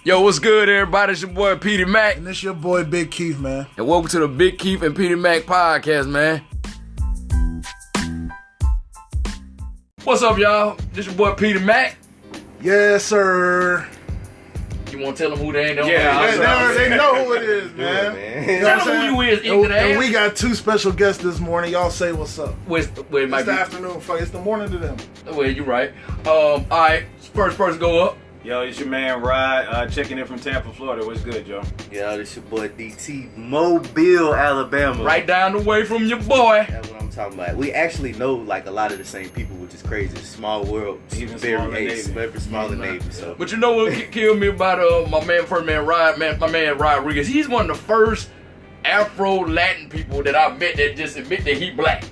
Yo, what's good, everybody? It's your boy, Petey Mac. And this your boy, Big Keef, man. And welcome to the Big Keef and Petey Mac podcast, man. What's up, y'all? This your boy, Petey Mac. Yes, sir. You want to tell them who they ain't know? Yeah, they know who it is, man. You know tell them who you is, ignorant ass. And we got two special guests this morning. Y'all say what's up. Wait, It's the afternoon. Fuck, it's the morning to them. Well, you right. All right, first person go up. Yo, it's your man Rod, checking in from Tampa, Florida. What's good, Joe? Yo, this your boy DT, Mobile, Alabama. Right down the way from your boy. That's what I'm talking about. We actually know like a lot of the same people, which is crazy. Small world, Even very smaller smaller Navy. So, But you know what killed me about my man, Rod, my man Rodriguez? He's one of the first Afro-Latin people that I met that just admit that he black.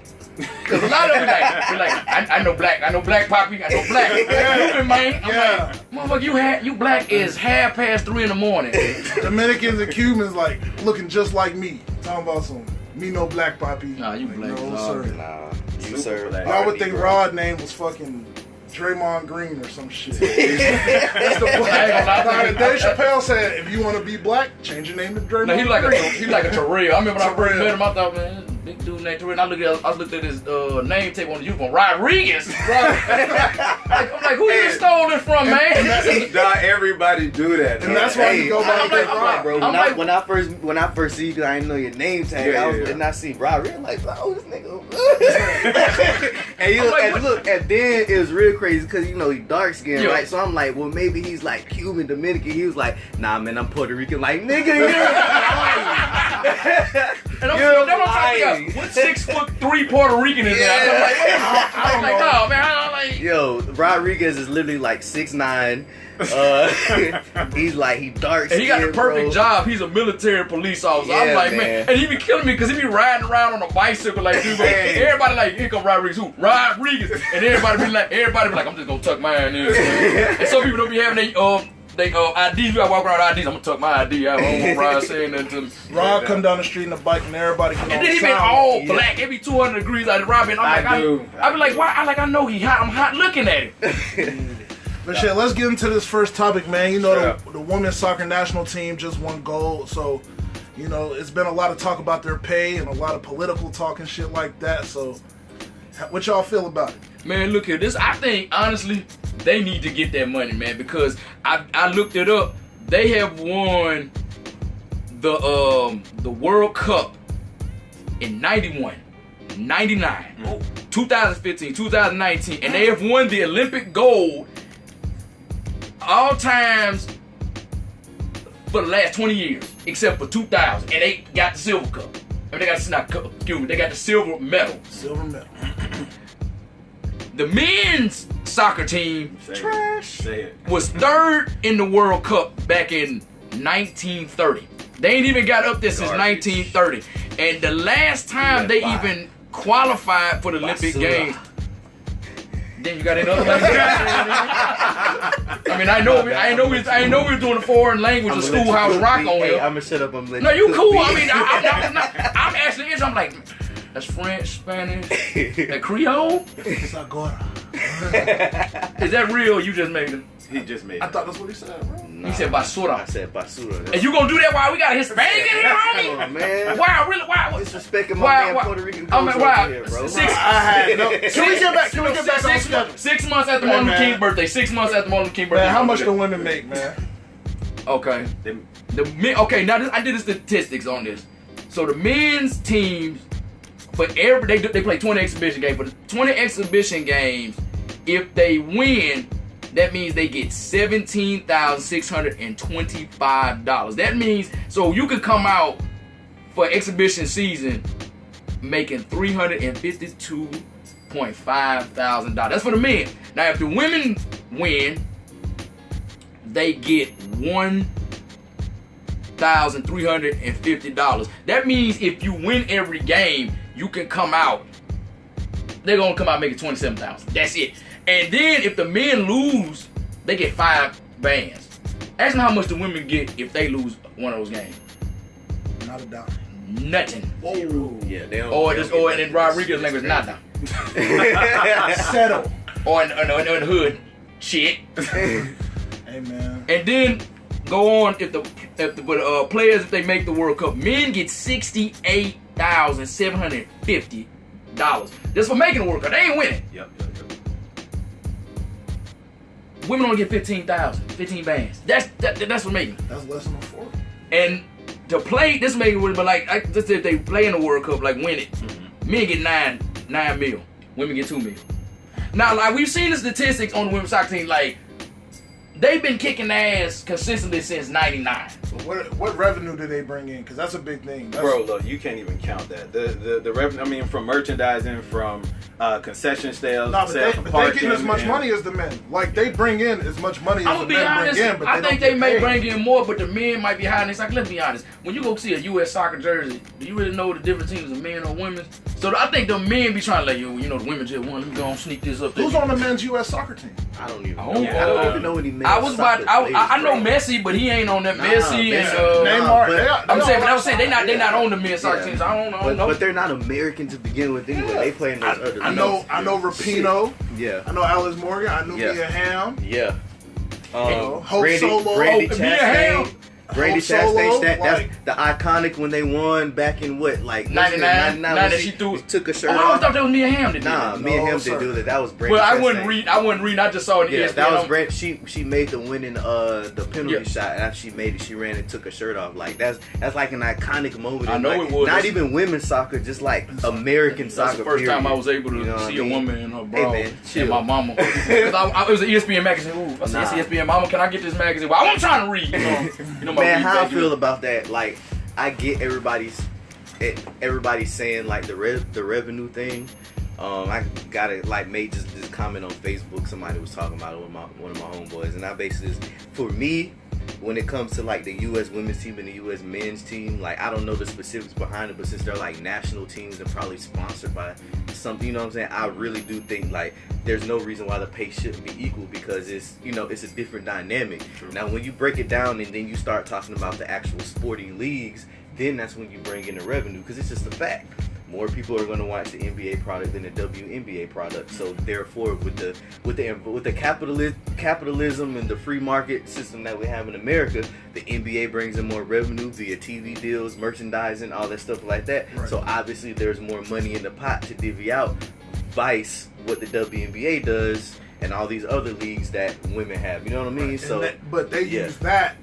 Cause a lot of them be like, I know black poppy, I know black. Cuban, man. I'm like, motherfucker, you black is 3:30 in the morning. Dominicans and Cubans like looking just like me. Talking about some me no black poppy. Nah, you black. No, sir. nah, you sir. Y'all would think Rod's name was fucking Draymond Green or some shit. That's the point. Dave Chappelle said, if you want to be black, change your name to Draymond No, Green. he like a Terrell. I remember when I first met him, I thought, man, big dude named Terrell. And I looked at his name tape on the uniform, Rodriguez. I'm like, who you stole this from, man? Not everybody do that. And that's why you go by I'm Big like, Rod, Bro, I'm when I first see you, 'cause I didn't know your name tag. And I see Rod, really like, oh, this nigga. and then it was real crazy because you know he dark skinned, right? So I'm like, well, maybe he's like Cuban, Dominican. He was like, nah, man, I'm Puerto Rican. Like, nigga, you're And I'm lying. What 6'3" Puerto Rican is that? I'm like, no, man. I'm like, yo, Rodriguez is literally like 6'9". He's like, he dark. And he got the perfect job. He's a military police officer. I'm like, man. And he be killing me because he be riding around on a bicycle like dude. Everybody like, here come Rodriguez. Who? Rodriguez. And everybody be like, I'm just gonna tuck mine in. And some people don't be having they IDs. You gotta walk around with IDs. I'm gonna tuck my ID out. I don't want Rod saying that to me. Rod come down the street in a bike and everybody come on. And then he been all black. It be 200 degrees out of Rod. And I be like, why? I know he hot. I'm hot looking at him. But shit, let's get into this first topic, man. You know, the women's soccer national team just won gold. So, you know, it's been a lot of talk about their pay and a lot of political talk and shit like that. So, what y'all feel about it? Man, look at this. I think, honestly, they need to get that money, man, because I looked it up. They have won the World Cup in 91, 99, 2015, 2019, and they have won the Olympic gold all times for the last 20 years, except for 2000, and they got the silver cup. They got the silver medal. Silver medal. The men's soccer team was third in the World Cup back in 1930. They ain't even got up there since 1930. And the last time they even qualified for the Olympic Games. Then you got another language. I mean, I know we're doing a foreign language of Schoolhouse Rock on here. I'm gonna shut up. I'm letting No, you cool. I mean, I'm actually I'm like, that's French, Spanish, that Creole. It's Agora. Is that real? You just made it. He just made it. I thought that's what he said, bro. He said basura. I said basura. And you gonna do that while we got a Hispanic in here, homie? Come on, man. Wow, really? Wow. Disrespecting my man Puerto Rican. I mean, wow. Here, bro. Can we get back on schedule? 6 months after Martin Luther King's birthday. 6 months after Martin Luther King's birthday. Man, how much do women make, man? Okay. Okay, now I did the statistics on this. So the men's teams, they play 20 exhibition games. For the 20 exhibition games, if they win, that means they get $17,625. That means, so you could come out for exhibition season making $352.5 thousand. That's for the men. Now, if the women win, they get $1,350. That means if you win every game, you can come out. They're gonna come out making $27,000. That's it. And then if the men lose, they get 5 bands. Ask me how much the women get if they lose one of those games. Not a dime. Nothing. Whoa. Yeah, they don't. Or in Rodriguez's language, nada. Settle. Or in the hood, shit. Hey, man. And then go on if the players if they make the World Cup, men get $68,750 just for making the World Cup. They ain't winning. Yep. Women only get 15,000, 15 bands. That's for making. That's less than a fourth. And to play this making would be like just if they play in the World Cup, like win it. Men get 9 mil. Women get 2 mil. Now, like we've seen the statistics on the women's soccer team, like they've been kicking ass consistently since '99. What revenue do they bring in? Because that's a big thing. Bro, look, you can't even count that. The revenue. I mean, from merchandising, from concession sales, no, but they get as much money as the men. Like they bring in as much money as the men bring in. But I think they may bring in more, but the men might be higher. It's like, let's be honest. When you go see a U.S. soccer jersey, do you really know the different teams of men or women? So I think the men be trying to like, you know, the women just want. Let me go and sneak this up there. Who's on the men's U.S. soccer team? I don't even know. I don't even know any men. I know Messi, but he ain't on that. Messi and Neymar. I'm saying they not on the men's soccer teams. I don't know. But they're not American to begin with anyway. They play in those other leagues. I know Rapinoe. Yeah. I know Alex Morgan. I knew Mia Hamm. Yeah. Hope Solo. Brandy Mia Hamm. Brandy Chastain, that's the iconic when they won back in what, like 99 when she took a shirt off. I always thought that was Mia Hamm that did that. Mia Hamm didn't do that. That was Brandy. Well, I wasn't reading. I just saw it. Yeah, that was Brandy. She made the winning the penalty shot, and after she made it, she ran and took her shirt off. Like that's like an iconic moment. I know like, it was. Not even women's soccer, just like American soccer. That's the first time I was able to see a woman in her bra. Hey, man, and my mama. It was an ESPN magazine. Ooh, I said, it's ESPN. Mama, can I get this magazine? Well, I'm trying to read. You know my man, how I feel about that? Like, I get everybody's saying like the revenue thing. I got it like made just this comment on Facebook. Somebody was talking about it with one of my homeboys, and I basically for me, when it comes to like the U.S. women's team and the U.S. men's team, like I don't know the specifics behind it, but since they're like national teams and probably sponsored by something, you know what I'm saying? I really do think like there's no reason why the pay shouldn't be equal because it's it's a different dynamic. True. Now when you break it down and then you start talking about the actual sporting leagues, then that's when you bring in the revenue because it's just a fact. More people are going to watch the NBA product than the WNBA product. So therefore, with the capitalism and the free market system that we have in America, the NBA brings in more revenue via TV deals, merchandising, all that stuff like that. Right. So obviously, there's more money in the pot to divvy out. Vice what the WNBA does and all these other leagues that women have. You know what I mean? Right. So, but they use that.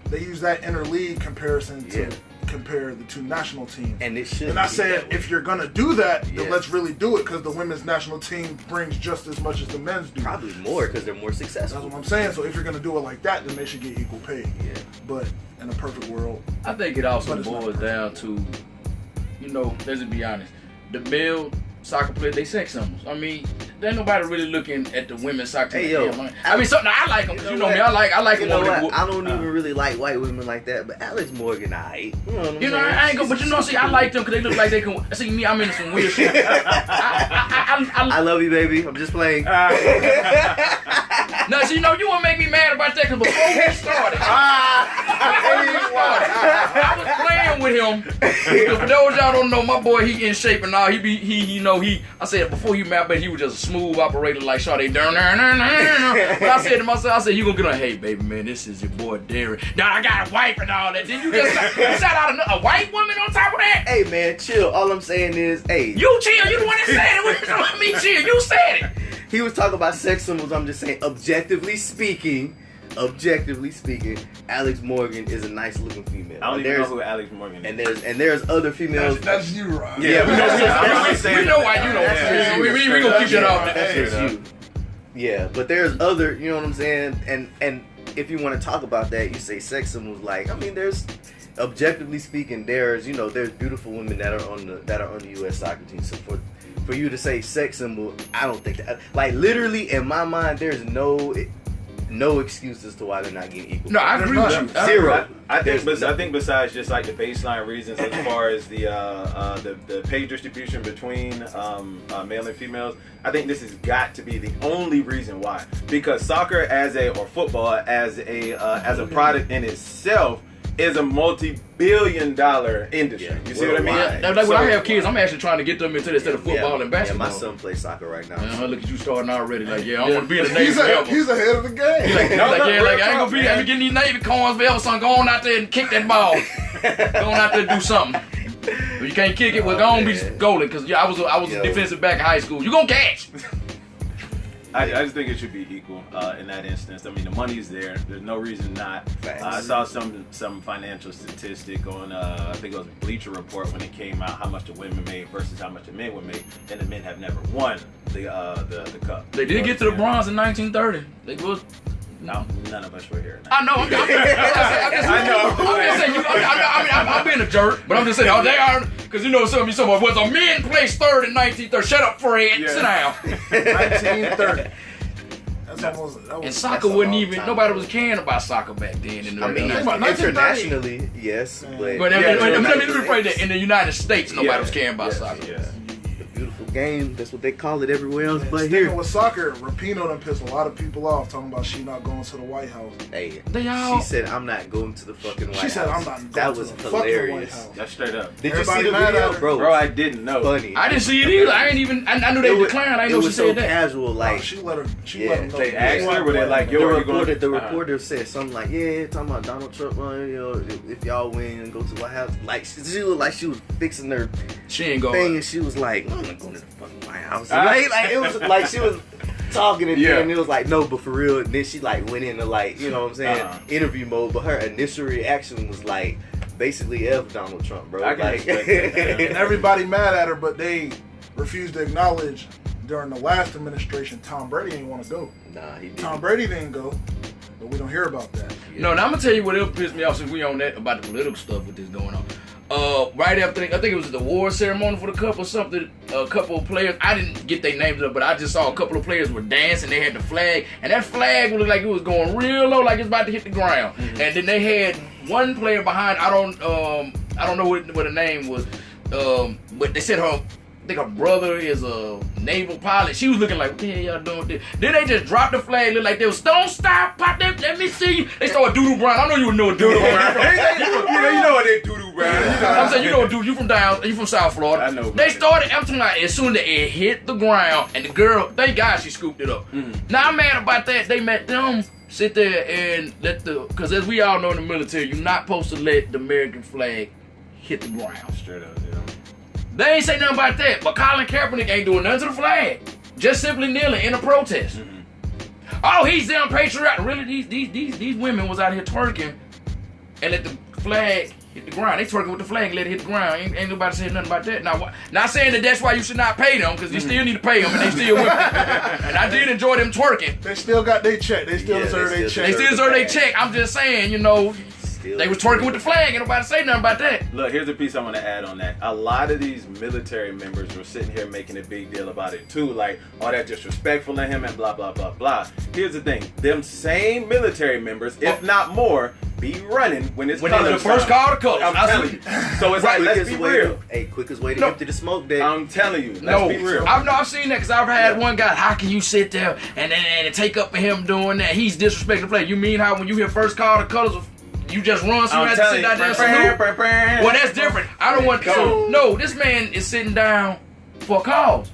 They use that interleague comparison to. Compare the two national teams, and it should. And I said, if you're gonna do that, then let's really do it because the women's national team brings just as much as the men's do. Probably more because they're more successful. That's what I'm saying. So if you're gonna do it like that, then they should get equal pay. Yeah. But in a perfect world, I think it also boils down to, let's be honest, the male soccer players, they sex symbols. I mean, there ain't nobody really looking at the women's soccer team. Hey, yo. I mean, I like them. You know me. I like them. I don't even really like white women like that, but Alex Morgan, I ain't go. But see, I like them because they look like they can. See me, I'm into some weird shit. I love you, baby. I'm just playing. No, so you want to make me mad about that because before we started, I was playing with him. For those y'all don't know, my boy, he in shape and all. I said before he mad, but he was just a smooth operator like Sade. But I said to myself, you gonna get on, hey baby man, this is your boy Derek. Now I got a wife and all that. Then you just shout out a white woman on top of that? Hey man, chill. All I'm saying is, hey. You chill. You the one that said it. Me chill. You said it. He was talking about sex symbols. I'm just saying, objectively speaking, Alex Morgan is a nice looking female. I don't even know who Alex Morgan is. And there's other females. That's you, Rob. Yeah, we know why you know. We gonna keep that off. That's just you. Yeah, but there's other, you know what I'm saying? And if you want to talk about that, you say sex symbols. Like, I mean, there's objectively speaking, there's beautiful women that are on the U.S. soccer team. So for you to say sex symbol, I don't think that. Like literally in my mind, there's no excuses to why they're not getting equal. No, I agree with you. Zero. I think besides just like the baseline reasons as far as the pay distribution between male and females, I think this has got to be the only reason why. Because soccer or football as a product in itself is a multi-billion-dollar industry. You see what I mean? Yeah, like when I have kids, I'm actually trying to get them into this instead of football and basketball. Yeah, my son plays soccer right now. Look at you starting already. Like, I want to be in the Navy forever. He's ahead of the game. I ain't gonna be getting these Navy coins forever, son. Go on out there and kick that ball. Go on out there and do something. If you can't kick it, we're gonna be goalie, because I was a defensive back in high school. You gonna catch. I just think it should be equal in that instance. I mean, the money's there. There's no reason not. I saw some financial statistic on, I think it was Bleacher Report when it came out, how much the women made versus how much the men would make, and the men have never won the cup. They did get to the bronze in 1930. They was. No, none of us were here. I know. I'm just saying. I'm being a jerk, but I'm just saying. Oh, they are, because you know something. Was a men placed third in 1930. Shut up, Fred. Yeah. Sit down. 1930. And soccer wasn't even. Nobody was caring about soccer back then. Internationally, yes, but let me rephrase that. In the United States, nobody was caring about soccer. Yeah. Beautiful game. That's what they call it everywhere else but here. here. With soccer, Rapinoe done pissed a lot of people off talking about she not going to the White House. Hey, she said, I'm not going to the fucking White House. She said, I'm not going that to was the hilarious. fucking White House. That's straight up. Did you see the video, bro? I didn't know. Funny. I didn't see it either. I ain't even. I knew they declined. I didn't know she said that. It was so casual, like she let her know. They asked her, were they like, yo, the reporter said something like, yeah, talking about Donald Trump, if y'all win and go to the White House. Like, she looked like she was fixing her thing, and she was like, I'm not going to the fucking White House. Like it was like she was talking and then it was like, no, but for real. And then she like went into like, you know what I'm saying, interview mode. But her initial reaction was like, basically F Donald Trump, bro. And everybody mad at her, but they refused to acknowledge during the last administration, Tom Brady didn't want to go. Nah, he didn't. Tom Brady didn't go, but we don't hear about that. Yeah. No, now I'm gonna tell you what else pissed me off since we on that about the political stuff with this going on. Right after, I think it was the award ceremony for the cup or something, a couple of players, I didn't get their names up, but I just saw a couple of players were dancing, they had the flag, and that flag looked like it was going real low, like it's about to hit the ground. Mm-hmm. And then they had one player behind, I don't know what the name was, but they said I think her brother is a naval pilot. She was looking like, what the hell y'all doing with this? Then they just dropped the flag, looked like they was, don't stop, pop that, let me see you. They started doo-doo brown. I know you would know what doo-doo brown. You know what they doo-doo brown. I'm saying, you know what, dude, you from South Florida. I know. They started, I'm talking about, as soon as it hit the ground, and the girl, thank God she scooped it up. Mm-hmm. Now I'm mad about that. They let them sit there and because as we all know in the military, you're not supposed to let the American flag hit the ground. Straight up, yeah. They ain't say nothing about that, but Colin Kaepernick ain't doing nothing to the flag. Just simply kneeling in a protest. Mm-hmm. Oh, he's damn patriotic. Really, these women was out here twerking and let the flag hit the ground. They twerking with the flag and let it hit the ground. Ain't nobody saying nothing about that. Now, not saying that that's why you should not pay them, because you still need to pay them, and they still women. And I did enjoy them twerking. They still got their check. They still deserve their check. They still deserve their check. I'm just saying, they was twerking with the flag. Ain't nobody say nothing about that. Look, here's a piece I want to add on that. A lot of these military members were sitting here making a big deal about it too. Like, oh, that's disrespectful to him and blah, blah, blah, blah. Here's the thing. Them same military members, if not more, be running when it's colors the first call to colors. I'm telling you. So it's like, let's be real. Quickest way to empty the smoke deck. I'm telling you. Let's be real. I've seen that because I've had one guy, how can you sit there and take up for him doing that? He's disrespecting the play. You mean how when you hear first call to colors, you just run so you have to sit down there and salute? Well, that's different. I don't want to. No, this man is sitting down for a cause.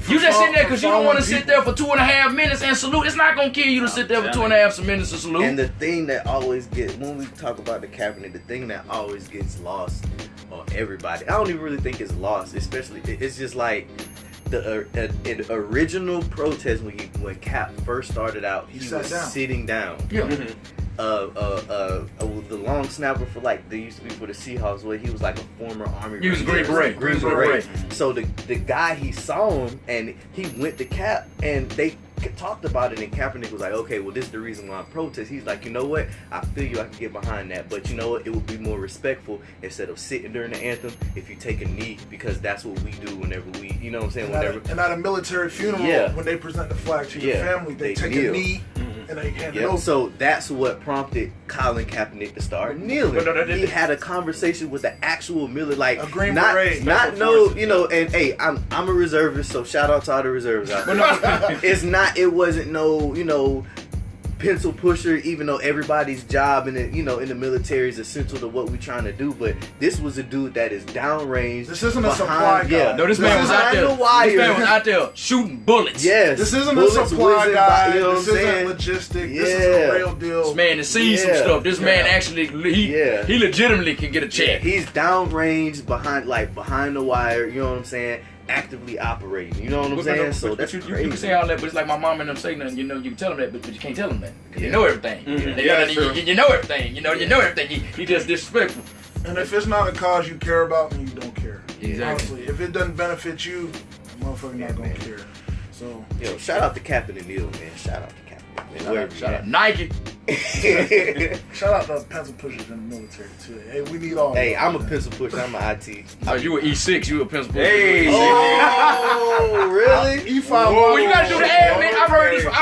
You just sitting there because you don't want to sit there for 2.5 minutes and salute. It's not going to kill you to sit there for 2.5 minutes and salute. And the thing that always gets, when we talk about the Kaepernick, the thing that always gets lost on everybody, I don't even really think it's lost, especially, it's just like, the original protest when Cap first started out, he was sitting down. Yeah. Mm-hmm. The long snapper for they used to be for the Seahawks, where he was like a former Army. He was Green Beret. So the guy, he saw him and he went to Cap and they talked about it, and Kaepernick was like, okay, well, this is the reason why I protest. He's like, you know what, I feel you, I can get behind that, but you know what, it would be more respectful instead of sitting during the anthem if you take a knee, because that's what we do whenever we, you know what I'm saying, and at a military funeral, when they present the flag to your family, they take a knee and they hand it over. So that's what prompted Colin Kaepernick to start kneeling. He had a conversation with the actual military, a Green Beret, and hey, I'm a reservist, so shout out to all the reservists out there. It wasn't pencil pusher, even though everybody's job in the, in the military is essential to what we're trying to do. But this was a dude that is downrange. This isn't a supply guy. Yeah, no, this man was out there. This man was out there shooting bullets. Yes, this isn't a supply guy. This isn't saying? logistic. Yeah. This is a real deal. This man has seen some stuff. This man actually, he legitimately can get a check. He's downrange behind the wire. You know what I'm saying? Actively operating. You know what I'm saying? So that's you crazy. can say all that, but it's like my mom and them say nothing. You can tell them that, but you can't tell them that because you know everything. Mm-hmm. You know everything. You know everything. He just disrespectful. And if it's not a cause you care about, then you don't care. Exactly. Honestly, if it doesn't benefit you, motherfucker not gonna care. So, shout out to Captain Neal, man. Shout out to Captain. Shout out Nigger. Shout out to pencil pushers in the military too. Hey, we need all. Hey, I'm a pencil pusher. I'm an IT. Oh, you an E6, you a pencil pusher. Hey. Oh, really? E5. Well, you gotta do the admin. I've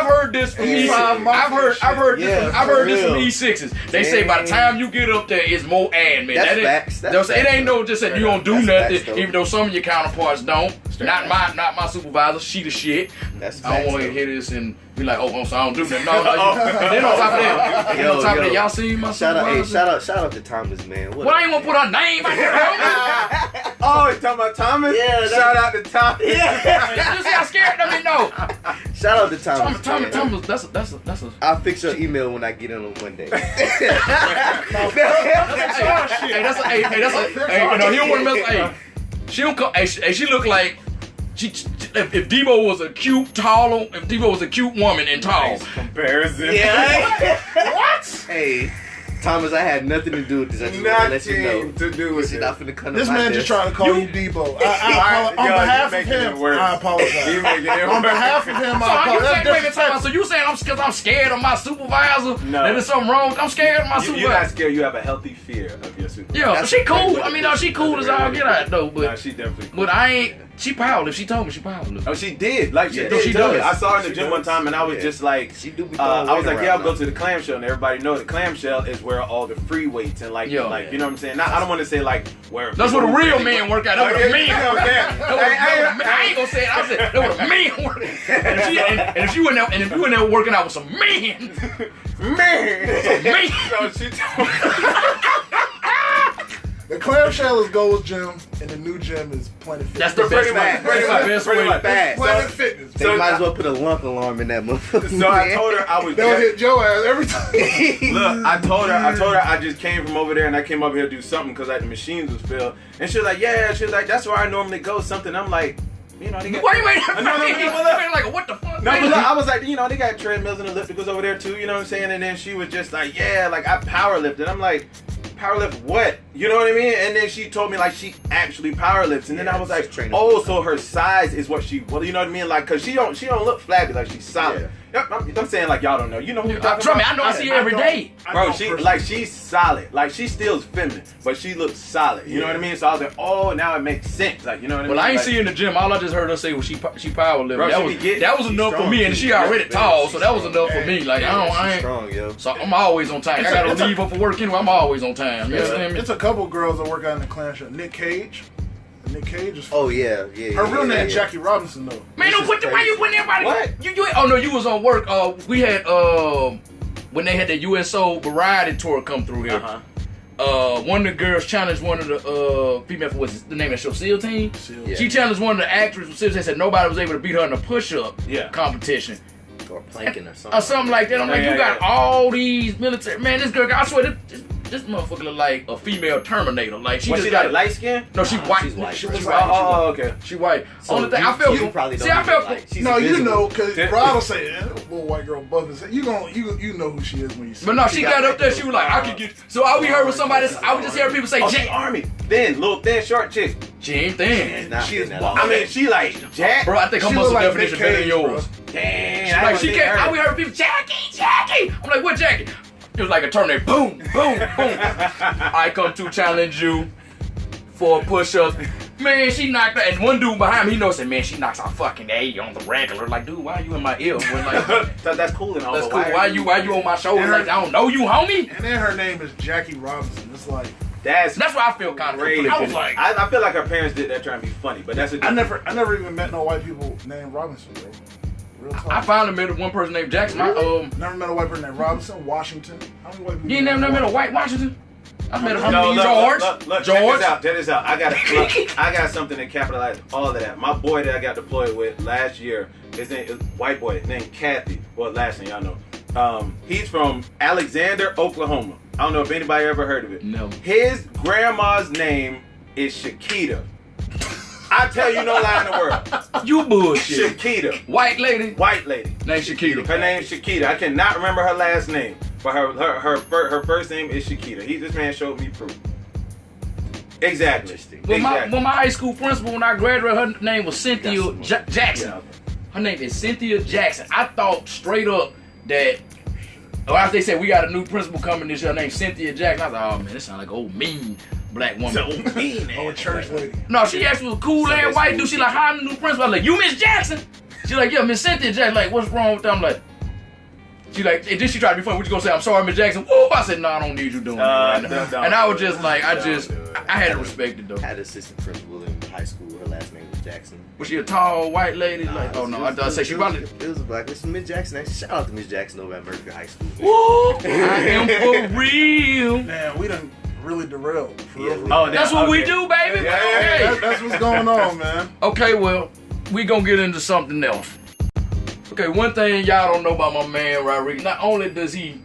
heard this from E6. I've heard this from E6s. They say by the time you get up there, it's more admin. That's facts. That's it ain't no just that you don't do nothing, facts, even though some of your counterparts don't. Not my supervisor. She the shit. That's I don't want to hear this and be like, so I don't do nothing. No. And then on top of that, y'all see my supervisor? Shout out to Thomas, man. Well, I ain't gonna put her name out there. Oh, you talking about Thomas? Yeah. Shout out to Thomas. You see how scared of me? No. Shout out to Thomas. Thomas, that's a. I'll fix your email when I get in on Monday. Hey, you know, he don't want to mess. Hey, she don't come. Hey, she look like if Debo was a cute woman and tall. Nice comparison. Yeah. What? Hey, Thomas, I had nothing to do with this. I just want to let you know. To do with it. Not finna come This to my man desk. just trying to call you Debo. On behalf of him, I apologize. On behalf of him, I apologize. So you saying because I'm scared of my supervisor? No. That there's something wrong. I'm scared of my supervisor. You're not scared. You have a healthy fear of your supervisor. Yeah, she cool. I mean, she cool as all get out though. But no, she definitely cool. But I ain't. She powerlifts. She told me she powerlifts. Oh, she did. Like she Yeah, did. she tell me. does. I saw her in the gym one time, and I was just like, She do be I was like, I'll go to to the clamshell, and everybody know the clamshell is where all the free weights and you know what I'm saying. Not, I don't want to say like where. That's where the real men work out. That's where the men work out. I ain't gonna say it. I said that's where the men work out. And if you went there working out with some men, So she told The clamshell is Gold's Gym, and the new gym is Planet Fitness. that's the best way. pretty much. Planet Fitness. They might as well put a lunk alarm in that motherfucker. So I told her I was. They'll hit your ass every time. Look, I told her I just came from over there and I came over here to do something because the machines was filled. And she was like, she was like, that's where I normally go. Something. I'm like, they got. Why you ain't like what the fuck? No, but look, I was like, they got treadmills and ellipticals over there too. You know what I'm saying? And then she was just like, I power lifted. I'm like, powerlift what? You know what I mean? And then she told me like she actually powerlifts, and then I was like, so her size is what she. Well, you know what I mean? Like, cause she don't look flabby, like she's solid. Yeah. Yep, I'm saying like y'all don't know. You know who you're talking Trust me, about? I know. I see her every day. Bro, she's solid. Like she still is feminine, but she looks solid. You know what I mean? So I was like, now it makes sense. Like you know what I mean? Well, I ain't like, see her in the gym. All I just heard her say was she power lifting. Bro, That was enough for me, and she already tall, so that was enough for me. Like I ain't strong, yo. So I'm always on time. I gotta leave up for work anyway. I'm always on time. You understand me? It's a couple girls that work out in the clamshell. Nick Cage is. Oh yeah. Her real name is Jackie Robinson though. Man, why you putting everybody? What? You? Oh no, you was on work. We had when they had the USO variety tour come through here. One of the girls challenged one of the female. What's the name of the show? SEAL Team. Yeah. She challenged one of the actors from SEAL Team. Said nobody was able to beat her in a push-up competition. Or planking or something. Or something like that. I'm like, you got all these military. Man, this girl, I swear, this motherfucker look like a female Terminator. Like she just got light skin. No, she white. She's white. She She's white. Oh, okay. She white. So Only thing I felt. you probably don't see, I felt. like, she's No, invisible. you know, because Rod will say, little white girl buff is you know who she is when you see her. But no, she got up there. She was like, I could get. So all we heard was somebody. I would just hear people say, She army. Thin, little thin, short chick. She ain't thin. She is I mean, she like Jack. Bro, I think her She muscle look like definition Nick better than Cage, yours. Damn. Like she can't. I we heard people, Jackie. I'm like, what Jackie? It was like a Terminator. Boom, boom, boom. I come to challenge you for a push-up. Man, she knocked her, and one dude behind me, he knows, said, man, she knocks out fucking A on the regular. Like, dude, why are you in my ear? Like, that's cool and all. That's cool. Why you on my shoulder? Like, I don't know you, homie. And then her name is Jackie Robinson. It's like that's why I feel kind of crazy. I was like, I feel like her parents did that trying to be funny, but that's a I never even met no white people named Robinson, bro. Real talk. I finally met one person named Jackson. Never met a white person named Robinson, Washington. How many white people? You ain't never met a white Washington? I met a George. George. Check this out. I got something to capitalize all of that. My boy that I got deployed with last year, his name is white boy named Kathy. Well, last name y'all know. He's from Alexander, Oklahoma. I don't know if anybody ever heard of it. No. His grandma's name is Shakita. I tell you no lie in the world. You bullshit. Shakita. White lady. Named Shakita. Her name's Shakita. I cannot remember her last name, but her first name is Shakita. This man showed me proof. Exactly. Well, my high school principal, when I graduated, her name was Cynthia Jackson. Yeah. Her name is Cynthia Jackson. I thought straight up that, after they said we got a new principal coming this year named Cynthia Jackson, I was like, oh man, this sounds like an old mean black woman. So mean, Oh, a church lady. No, she actually was a cool ass white dude. She like, hi, I'm the new principal. I was like, you Miss Jackson? She like, yeah, Miss Cynthia Jackson. Like, what's wrong with that? I'm like, she like, and then she tried to be funny. What you gonna say? I'm sorry, Miss Jackson. Woo! I said, no, I don't need you doing that. And I was just like, I had to respect it though. I had an assistant principal in high school. Her last name was Jackson. Was she a tall white lady? Like, oh no, I say she probably. It was a black. It's Miss Jackson. Shout out to Miss Jackson over at Mercury High School. Woo! I am for real. Man, we done really derailed. For real. Oh, That's what we do, baby. Yeah, Okay. That's what's going on, man. Okay, well, we gonna get into something else. Okay, one thing y'all don't know about my man Rodriguez, not only does he,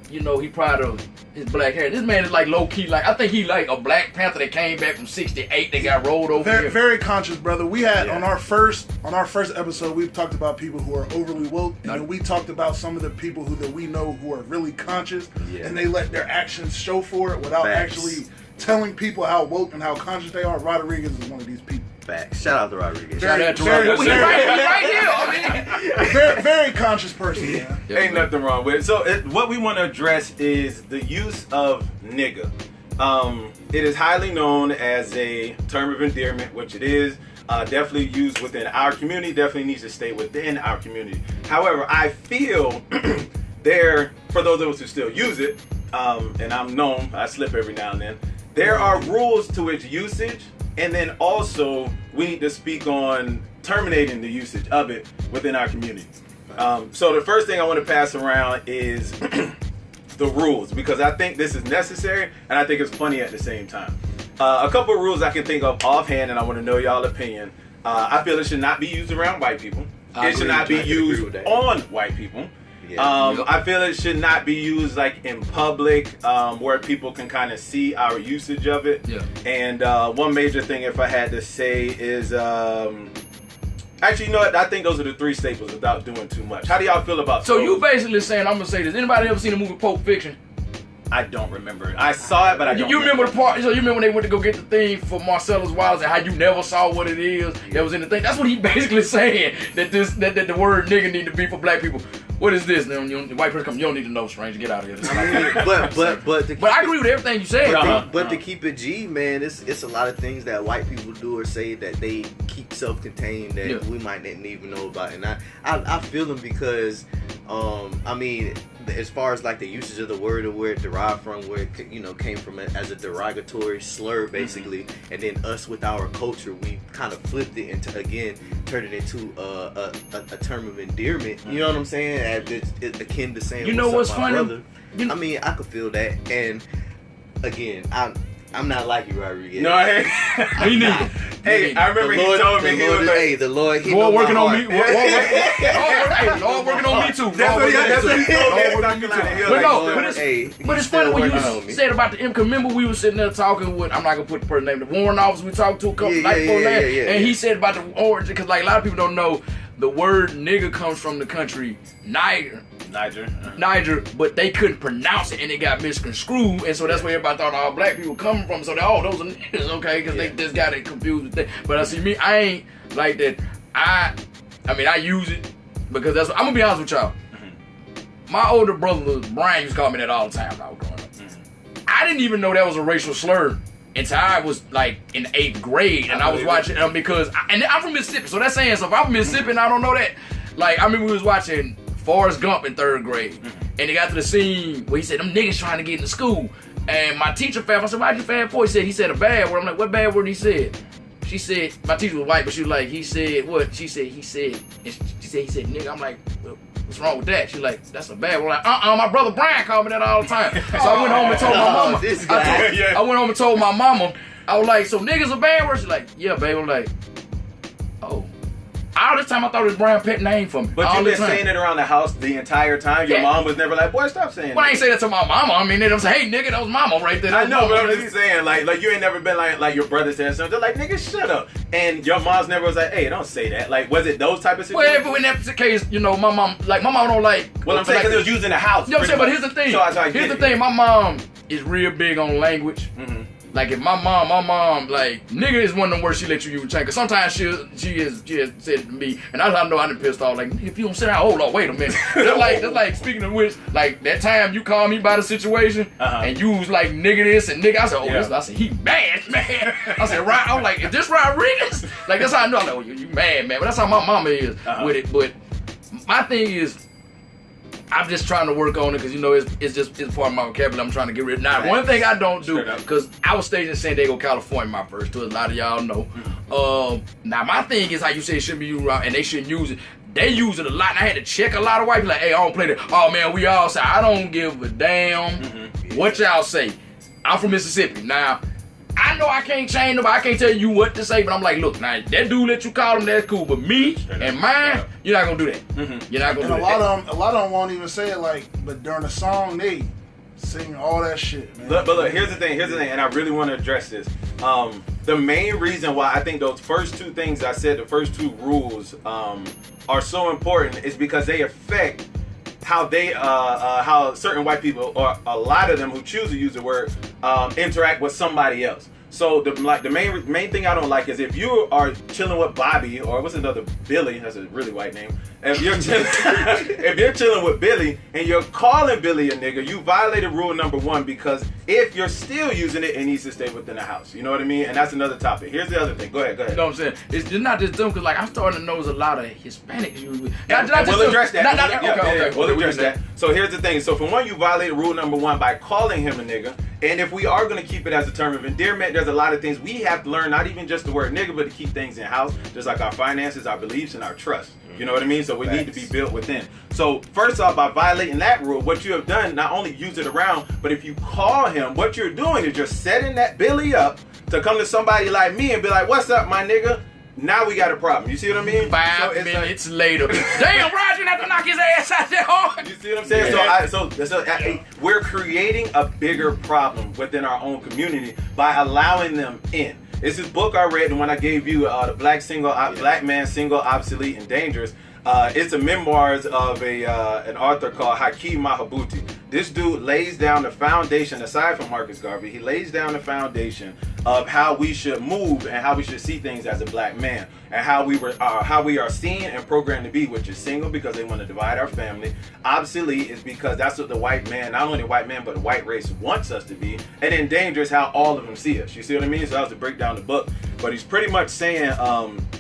he proud of his black hair, this man is like low-key, like, I think he like a Black Panther that came back from 68 that got rolled over Very, here. very conscious, brother. We had on our first episode, we've talked about people who are overly woke, and then we talked about some of the people that we know who are really conscious, and they let their actions show for it without actually telling people how woke and how conscious they are. Rodriguez is one of these people. Facts. Shout out to Rodriguez. Shout out to Rodriguez. He right here. I Very, very conscious person, man. Ain't nothing wrong with it. So what we want to address is the use of nigger. It is highly known as a term of endearment, which it is. Definitely used within our community. Definitely needs to stay within our community. However, I feel for those of us who still use it, and I'm known, I slip every now and then, there are rules to its usage. And then also, we need to speak on terminating the usage of it within our community. So the first thing I want to pass around is the rules, because I think this is necessary and I think it's funny at the same time. A couple of rules I can think of offhand, and I want to know y'all's opinion. I feel it should not be used around white people. It should not be used on white people. I feel it should not be used like in public, where people can kind of see our usage of it. Yeah. And one major thing, if I had to say, is actually, you know what? I think those are the three staples without doing too much. How do y'all feel about? So those? you basically saying, I'm gonna say this. Anybody ever seen the movie Pulp Fiction? I don't remember it. I saw it, but I don't. You remember the part? So you remember when they went to go get the thing for Marcellus Wallace and how you never saw what it is that was in the thing? That's what he basically saying. That the word nigga need to be for black people. What is this? Now, the white person comes, you don't need to know, stranger. Get out of here. But I agree with everything you said. But to keep it G, man, it's a lot of things that white people do or say that they keep self-contained that we might not even know about. And I feel them because, I mean, as far as like the usage of the word or where it derived from, where it came from as a derogatory slur, basically, and then us with our culture, we kind of flipped it into, again, turned it into a term of endearment. You know what I'm saying? It's akin to saying, what's up, funny? brother? I mean, I could feel that, and again, I'm not like you, Rodriguez. No, hey, me neither. Hey, I remember he told me he was like, hey, the Lord, he Lord working on me. Lord That's working on me too. That's what he told me. But it's funny when you said about the because remember we were sitting there talking with, I'm not gonna put the person name, the warrant officer we talked to a couple nights before last, and he said about the origin, because like a lot of people don't know, the word nigger comes from the country Niger, but they couldn't pronounce it and it got misconstrued, and so that's where everybody thought all black people coming from. So those are niggers, okay, because they just got it confused with that. But I see me, I ain't like that. I mean, I use it because that's. I'm gonna be honest with y'all. My older brother Brian used to call me that all the time when I was growing up. I didn't even know that was a racial slur until I was like in 8th grade, and I was watching because I'm from Mississippi, so that's saying so. If I'm from Mississippi and I don't know that, like I remember we was watching Forrest Gump in 3rd grade, and they got to the scene where he said them niggas trying to get into school, and my teacher I said, why'd you fan for? He said a bad word. I'm like, what bad word he said? She said, my teacher was white, but she was like, he said, what? She said, he said, nigga. I'm like, what's wrong with that? She's like, that's a bad one. Like, my brother Brian called me that all the time. So I went home and told my mama. This guy. I went home and told my mama. I was like, so niggas a bad word? She's like, yeah, baby. I'm like, oh. All this time I thought it was Brian pet name for me. But you've been saying it around the house the entire time. Your mom was never like, boy, stop saying that. Well, I ain't say that to my mama. I mean, they don't say, hey, nigga, that was mama right there. I know, but I'm just saying, like you ain't never been like your brother said something. They're like, nigga, shut up. And your mom's never was like, hey, don't say that. Like, was it those type of situations? Well, but in that case, you know, my mom don't like. Well, I'm saying because it was used in the house. You know what I'm saying? But here's the thing. Here's the thing. My mom is real big on language. Mm-hmm. Like if my mom, like nigga is one of them words she let you use. Cause sometimes she has said to me, and I know I done pissed off. Like if you don't sit down, hold on, wait a minute. That's like speaking of which, like that time you called me about a situation, and you was like nigga this and nigga. I said, this. I said he mad, man. I said right. I was like, is this Rodriguez? Like that's how I know. I'm like, oh, you mad, man. But that's how my mama is with it. But my thing is, I'm just trying to work on it because, you know, it's part of my vocabulary. I'm trying to get rid of it. Now, one thing I don't do, because I was stationed in San Diego, California, my first tour. A lot of y'all know. Now, my thing is how you say it shouldn't be used around, and they shouldn't use it. They use it a lot, and I had to check a lot of white people. Like, hey, I don't play that. Oh, man, we all say, I don't give a damn what y'all say. I'm from Mississippi. Now, I know I can't change nobody. I can't tell you what to say, but I'm like, look, now that dude let you call him, that's cool. But me and mine, you're not gonna do that. You're not gonna do that. A lot of them won't even say it like, but during the song they sing all that shit, man. But look, here's the thing, and I really want to address this. The main reason why I think those first two things I said, the first two rules, are so important is because they affect how how certain white people, or a lot of them who choose to use the word, interact with somebody else. So the main thing I don't like is if you are chilling with Bobby, or what's another, Billy, that's a really white name. If you're chilling with Billy and you're calling Billy a nigga, you violated rule number 1, because if you're still using it, it needs to stay within the house. You know what I mean? And that's another topic. Here's the other thing. Go ahead. You know what I'm saying? It's not just them, because like I'm starting to notice a lot of Hispanics use it. We'll address that. Okay. We'll address that. So here's the thing. So for one, you violated rule number 1 by calling him a nigga. And if we are going to keep it as a term of endearment, there's a lot of things we have to learn, not even just the word nigga, but to keep things in house, just like our finances, our beliefs, and our trust. You know what I mean? So we need to be built within. So first off, by violating that rule, what you have done, not only use it around, but if you call him, what you're doing is you're setting that Billy up to come to somebody like me and be like, what's up, my nigga? Now we got a problem. You see what I mean? 5 minutes later. Damn, Roger, have to knock his ass out there hard. You see what I'm saying? Yeah. So we're creating a bigger problem within our own community by allowing them in. It's this book I read, the one I gave you, the Black Man Single, Obsolete, and Dangerous. It's the memoirs of an author called Hakeem Mahabuti. This dude lays down the foundation, aside from Marcus Garvey, he lays down the foundation of how we should move and how we should see things as a black man, and how we are seen and programmed to be, which is single because they want to divide our family. Obsolete is because that's what the white man, not only the white man, but the white race wants us to be. And then dangerous, how all of them see us. You see what I mean? So that was to break down the book. But he's pretty much saying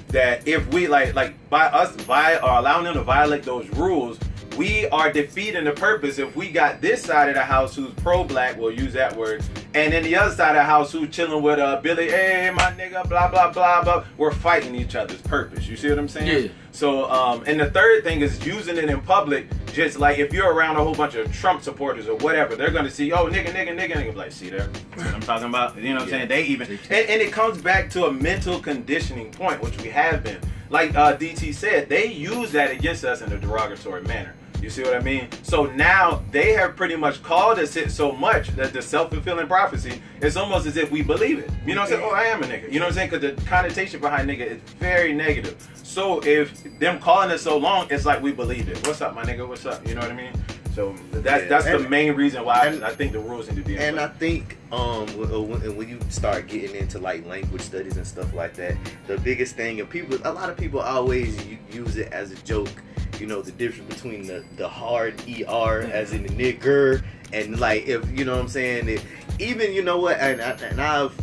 that if we by us allowing them to violate those rules, we are defeating the purpose. If we got this side of the house who's pro-black, we'll use that word, and then the other side of the house who's chilling with Billy, hey, my nigga, blah, blah, blah, blah, we're fighting each other's purpose. You see what I'm saying? Yeah. So, and the third thing is using it in public. Just like if you're around a whole bunch of Trump supporters or whatever, they're going to see, oh, nigga, like, see there? What I'm talking about? You know what I'm saying? They even, and it comes back to a mental conditioning point, which we have been. Like DT said, they use that against us in a derogatory manner. You see what I mean? So now they have pretty much called us it so much that the self-fulfilling prophecy, it's almost as if we believe it. You know what I'm saying? Oh, I am a nigga. You know what I'm saying? Because the connotation behind nigga is very negative. So if them calling us so long, it's like we believe it. What's up, my nigga? What's up? You know what I mean? So that's the main reason why I think the rules need to be in and place. I think when you start getting into like language studies and stuff like that, the biggest thing, and a lot of people always use it as a joke. You know, the difference between the hard ER as in the nigger, and like, if you know what I'm saying, even, you know what, and I've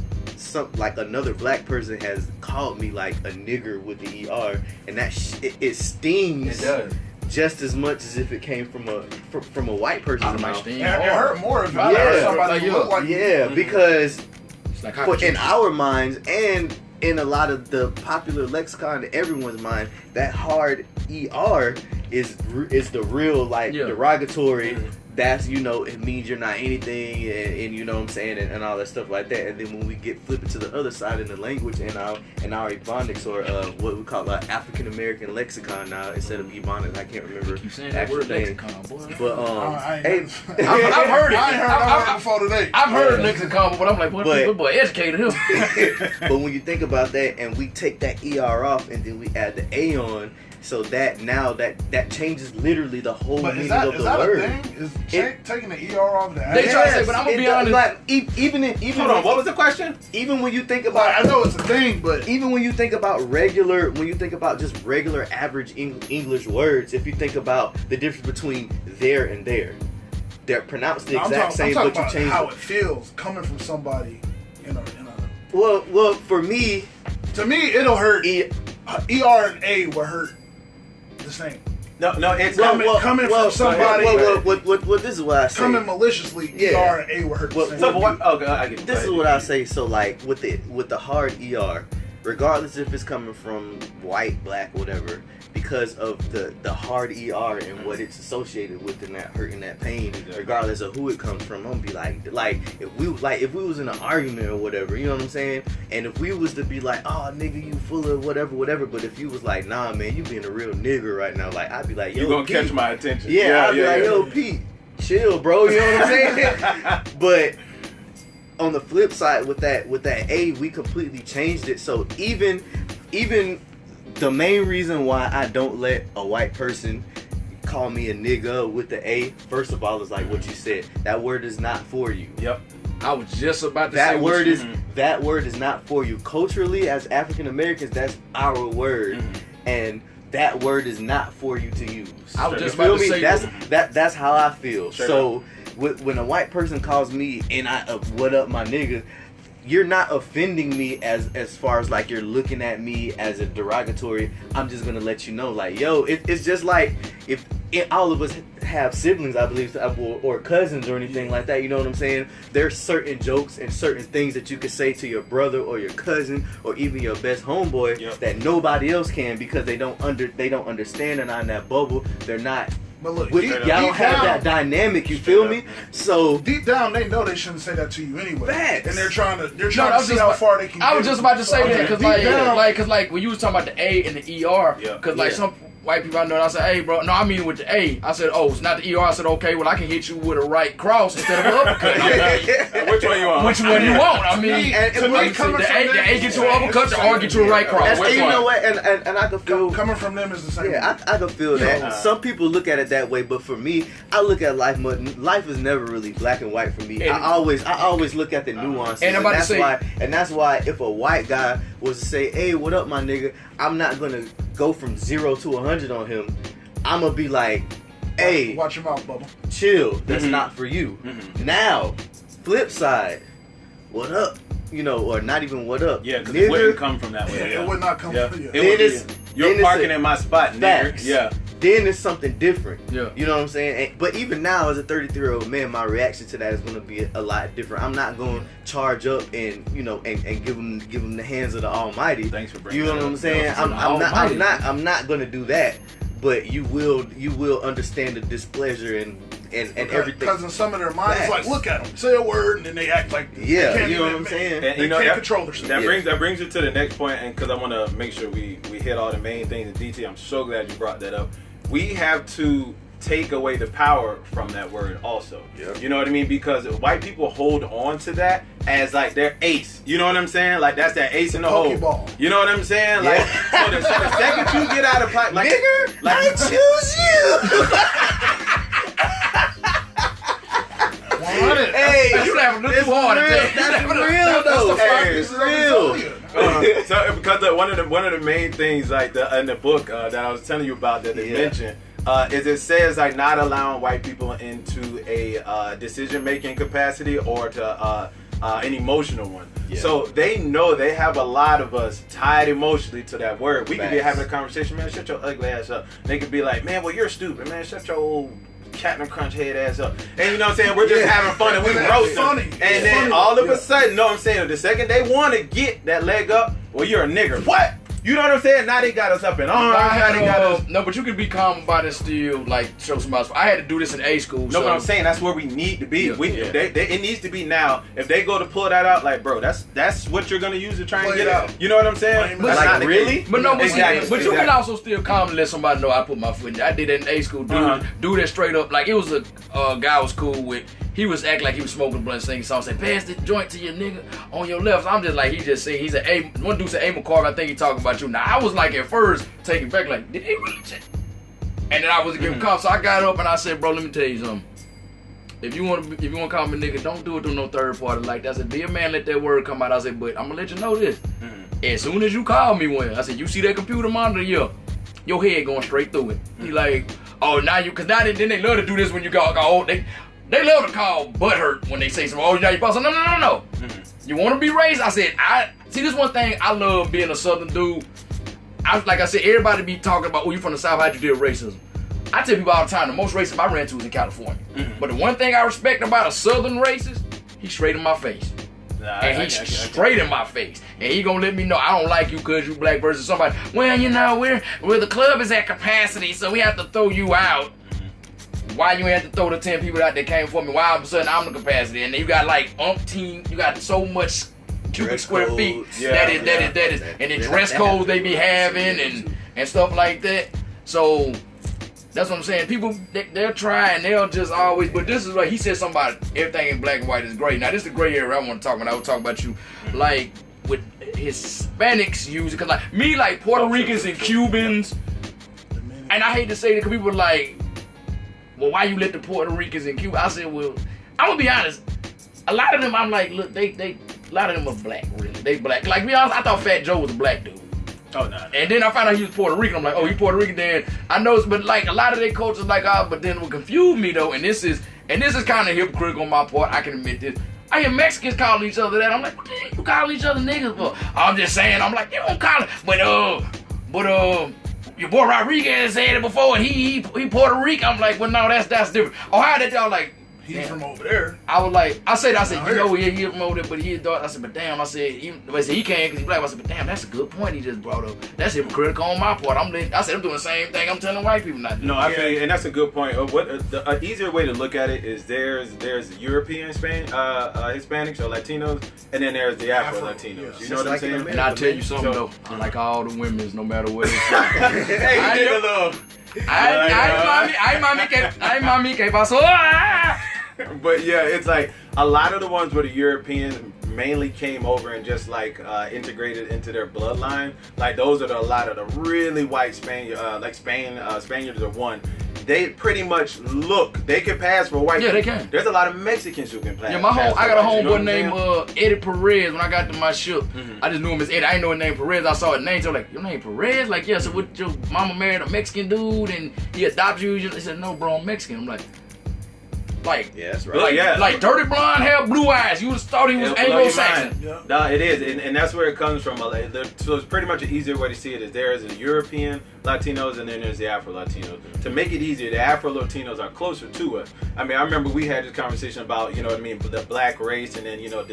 like another black person has called me like a nigger with the ER, and that it stings. It does. Just as much as if it came from a white person's mouth. It hurt more if somebody looked like because in our minds, and in a lot of the popular lexicon in everyone's mind, that hard ER is the real like derogatory. That's, you know, it means you're not anything, and you know what I'm saying, and all that stuff like that. And then when we flip it to the other side in the language and our Ebonics, or what we call our African American lexicon now instead of Ebonics, I can't remember. You keep saying that word lexicon, boy. But I've heard it. I ain't heard that word before today. I've heard lexicon, but I'm like, boy, educated him. But when you think about that, and we take that ER off, and then we add the A on. So that now that changes literally the whole meaning of the word. A thing? Is taking the ER off the They try to say, but I'm gonna be honest. Like, even hold on, what was the question? Even when you think about, I know it's a thing, but even when you think about just regular average English words, if you think about the difference between there and there, they're pronounced the exact same, but you change how it feels coming from somebody in a. Well, for me, to me, it'll hurt. ER and A will hurt the same. No, it's coming from somebody. Well, this is what I say. Coming maliciously, ER and A will hurt the same. So what? Okay, I get it. This is what I say. So like with the hard ER, regardless if it's coming from white, black, whatever, because of the hard ER and what it's associated with and that hurt and that pain, regardless of who it comes from, I'm gonna be like if we was in an argument or whatever, you know what I'm saying? And if we was to be like, oh nigga, you full of whatever, but if you was like, nah man, you being a real nigger right now, like I'd be like, yo, you gonna Pete, catch my attention. I'd be like, yo, Pete, chill, bro, you know what I'm saying? But on the flip side, with that A, we completely changed it. So even the main reason why I don't let a white person call me a nigga with the A, first of all, is like what you said. That word is not for you. Yep. I was just about to say that word is not for you. Culturally, as African Americans, that's our word, and that word is not for you to use. I was just about to say that's how I feel. Sure. So when a white person calls me and what up my nigga, you're not offending me as far as like you're looking at me as a derogatory. I'm just gonna let you know, like, yo, it's just like if all of us have siblings, I believe, or cousins or anything like that. You know what I'm saying? There's certain jokes and certain things that you can say to your brother or your cousin or even your best homeboy that nobody else can, because they don't understand and on that bubble. They're not. But look, y'all don't have that dynamic. You feel me? So deep down, they know they shouldn't say that to you anyway. Facts. And they're trying to see how far they can. I was just about to say that because like when you was talking about the A and the ER, because like some white people I know, I said, hey bro, no, I mean with the A. I said, oh, it's not the ER. I said, okay, well I can hit you with a right cross instead of an uppercut. Which one you want? Which one you want? I mean, to me, the A gets you an uppercut, the R gets you a right cross. And you know what? And I can feel coming from them is the same. Yeah, I can feel that. Some people look at it that way, but for me, I look at life. Life is never really black and white for me. And, I always look at the nuances. And that's why if a white guy was to say, "Hey, what up, my nigga?" I'm not gonna go from 0 to 100 on him. I'm gonna be like, "Hey, watch your mouth, Bubba. Chill. That's not for you." Now, flip side, what up? You know, or not even what up. Yeah, because it wouldn't come from that way. It would not come from you. You're parking in my spot, nigger. Yeah. Then it's something different. Yeah. You know what I'm saying? But even now, as a 33-year-old man, my reaction to that is going to be a lot different. I'm not going to charge up and give them the hands of the Almighty. Thanks for bringing that up. You know what I'm saying? I'm not going to do that. But you will understand the displeasure and everything. Because in some of their minds, it's like, look at them, say a word, and then they act like you know what I'm saying? And, they can't control themselves. That brings you to the next point, and because I want to make sure we hit all the main things in detail. I'm so glad you brought that up. We have to take away the power from that word also. Yep. You know what I mean? Because white people hold on to that as like their ace. You know what I'm saying? Like that's that ace in the hole. You know what I'm saying? Like so the second you get out of like nigger, like, I choose you. Hey, you laughing too hard. That's real though. It's real. So because one of the main things like in the book that I was telling you about that they mentioned is it says like not allowing white people into a decision making capacity or to an emotional one. Yeah. So they know they have a lot of us tied emotionally to that word. We could be having a conversation, man, shut your ugly ass up. They could be like, man, well you're stupid, man, shut your old Captain Crunch head ass up. And you know what I'm saying? We're just having fun and we roast them. And then all of a sudden, you know what I'm saying? The second they want to get that leg up, well, you're a nigger. What? You know what I'm saying? Now they got us up in arms. Now they got us. No, but you can be calm about it still, like, show somebody. I had to do this in A school. No, but I'm saying that's where we need to be. It needs to be now. If they go to pull that out, like, bro, that's what you're going to use to try and get out. You know what I'm saying? But like, really? But no, but you can also still calmly let somebody know I put my foot in. I did that in A school. Dude that straight up, like, it was a guy I was cool with. He was acting like he was smoking blunt, singing songs, saying, pass the joint to your nigga on your left. So I'm just like, he just saying, he said, one dude said, A. McCarver, I think he talking about you. Now, I was like, at first, taking back, like, did he really say? And then I was giving cops. So I got up and I said, bro, let me tell you something. If you want to call me nigga, don't do it through no third party like that. I said, be a man, let that word come out. I said, but I'm going to let you know this. As soon as you call me one, I said, you see that computer monitor? Yeah. Your head going straight through it. He like, oh, now you, because now then they love to do this when you got old. They love to call butthurt when they say something. Oh, now you boss. No. You want to be racist? I said, see, this one thing I love being a Southern dude. Like I said, everybody be talking about, oh, you from the South, how'd you deal with racism? I tell people all the time, the most racist I ran to was in California. But the one thing I respect about a Southern racist, he's straight in my face. And he's straight in my face. And he gonna let me know I don't like you because you black versus somebody. Well, you know, the club is at capacity, so we have to throw you out. Why you had to throw the 10 people out that came for me? Why all of a sudden I'm the capacity? And then you got like umpteen, you got so much cubic square feet. That is. And the dress codes they be having and stuff like that. So that's what I'm saying. People, they'll try and they'll just always, but this is like, he said something about everything in black and white is great. Now this is the gray area I want to talk about. I was talking about you, like with Hispanics use it, cause like me, like Puerto Ricans and Cubans, and I hate to say that because people are like, well, why you let the Puerto Ricans and Cuba? I said, well, I'm gonna be honest. A lot of them, I'm like, look, a lot of them are black, really. They black. Like, to be honest, I thought Fat Joe was a black dude. Oh, no. And then I found out he was Puerto Rican. I'm like, oh, he Puerto Rican. Then I know, but like a lot of their cultures, like, but then what confused me though, and this is kind of hypocritical on my part. I can admit this. I hear Mexicans calling each other that. I'm like, what the hell you call each other niggas for? I'm just saying. I'm like, you don't call it, but your boy Rodriguez said it before, and he Puerto Rican. I'm like, well, no, that's different. Oh, how did y'all like? He's from over there. I was like, I said, you know, he's from over there, but he thought. I said, but damn, I said he can't because he's black. I said, but damn, that's a good point he just brought up. That's hypocritical on my part. I said, I'm doing the same thing I'm telling white people not to do. No, I feel you, and that's a good point. An easier way to look at it is there's European Hispanics or Latinos, and then there's the Afro Latinos. You know what I'm saying? And I tell you something though, I like all the women's, no matter what it's like. Hey, you did a little. Ay, mami, ¿qué pasó? But yeah, it's like a lot of the ones where the Europeans mainly came over and just like integrated into their bloodline. Like those are a lot of the really white Spaniards, Spaniards are one. They pretty much they can pass for white. Yeah, people. they can. There's a lot of Mexicans who can pass. Yeah, I got a homeboy named Eddie Perez. When I got to my ship, I just knew him as Eddie. I didn't know his name Perez. I saw his name, so I was like, your name Perez? Like, yeah, so what, your mama married a Mexican dude and he adopted you? He said, no, bro, I'm Mexican. I'm like, yeah, that's right. Like dirty blonde hair, blue eyes. You would have thought he was Anglo-Saxon. Yeah. No, it is, and that's where it comes from. So it's pretty much an easier way to see it is there is a European Latinos and then there's the Afro Latinos. To make it easier, the Afro Latinos are closer to us. I mean, I remember we had this conversation about, you know what I mean, the black race, and then, you know,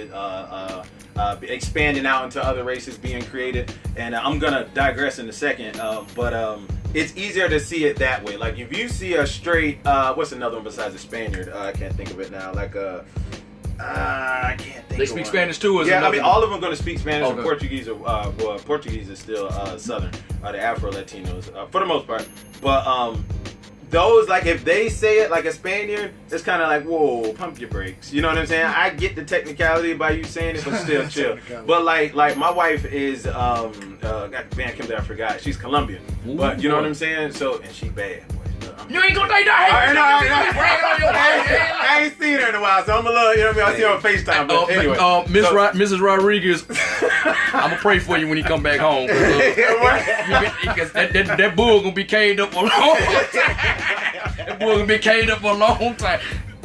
expanding out into other races being created. And I'm gonna digress in a second, but it's easier to see it that way. Like if you see a straight, what's another one besides a Spaniard? I can't think of it now. Like I can't think. They speak Spanish too. Yeah, I mean all of them are gonna speak Spanish. Okay. And Portuguese are Portuguese is still Southern, the Afro Latinos for the most part. But those, like, if they say it like a Spaniard, it's kind of like, whoa, pump your brakes. You know what I'm saying? I get the technicality by you saying it, but still chill. But like my wife is I forgot. She's Colombian. Ooh, but you know what I'm saying? So, and she bad. You ain't gonna take that. I ain't seen her in a while, so I'm a little, you know what I mean? I see her on FaceTime, but anyway. Mrs. Rodriguez, I'm gonna pray for you when he come back home. Because that bull gonna be caged up for a long time. That bull gonna be caged up for a long time.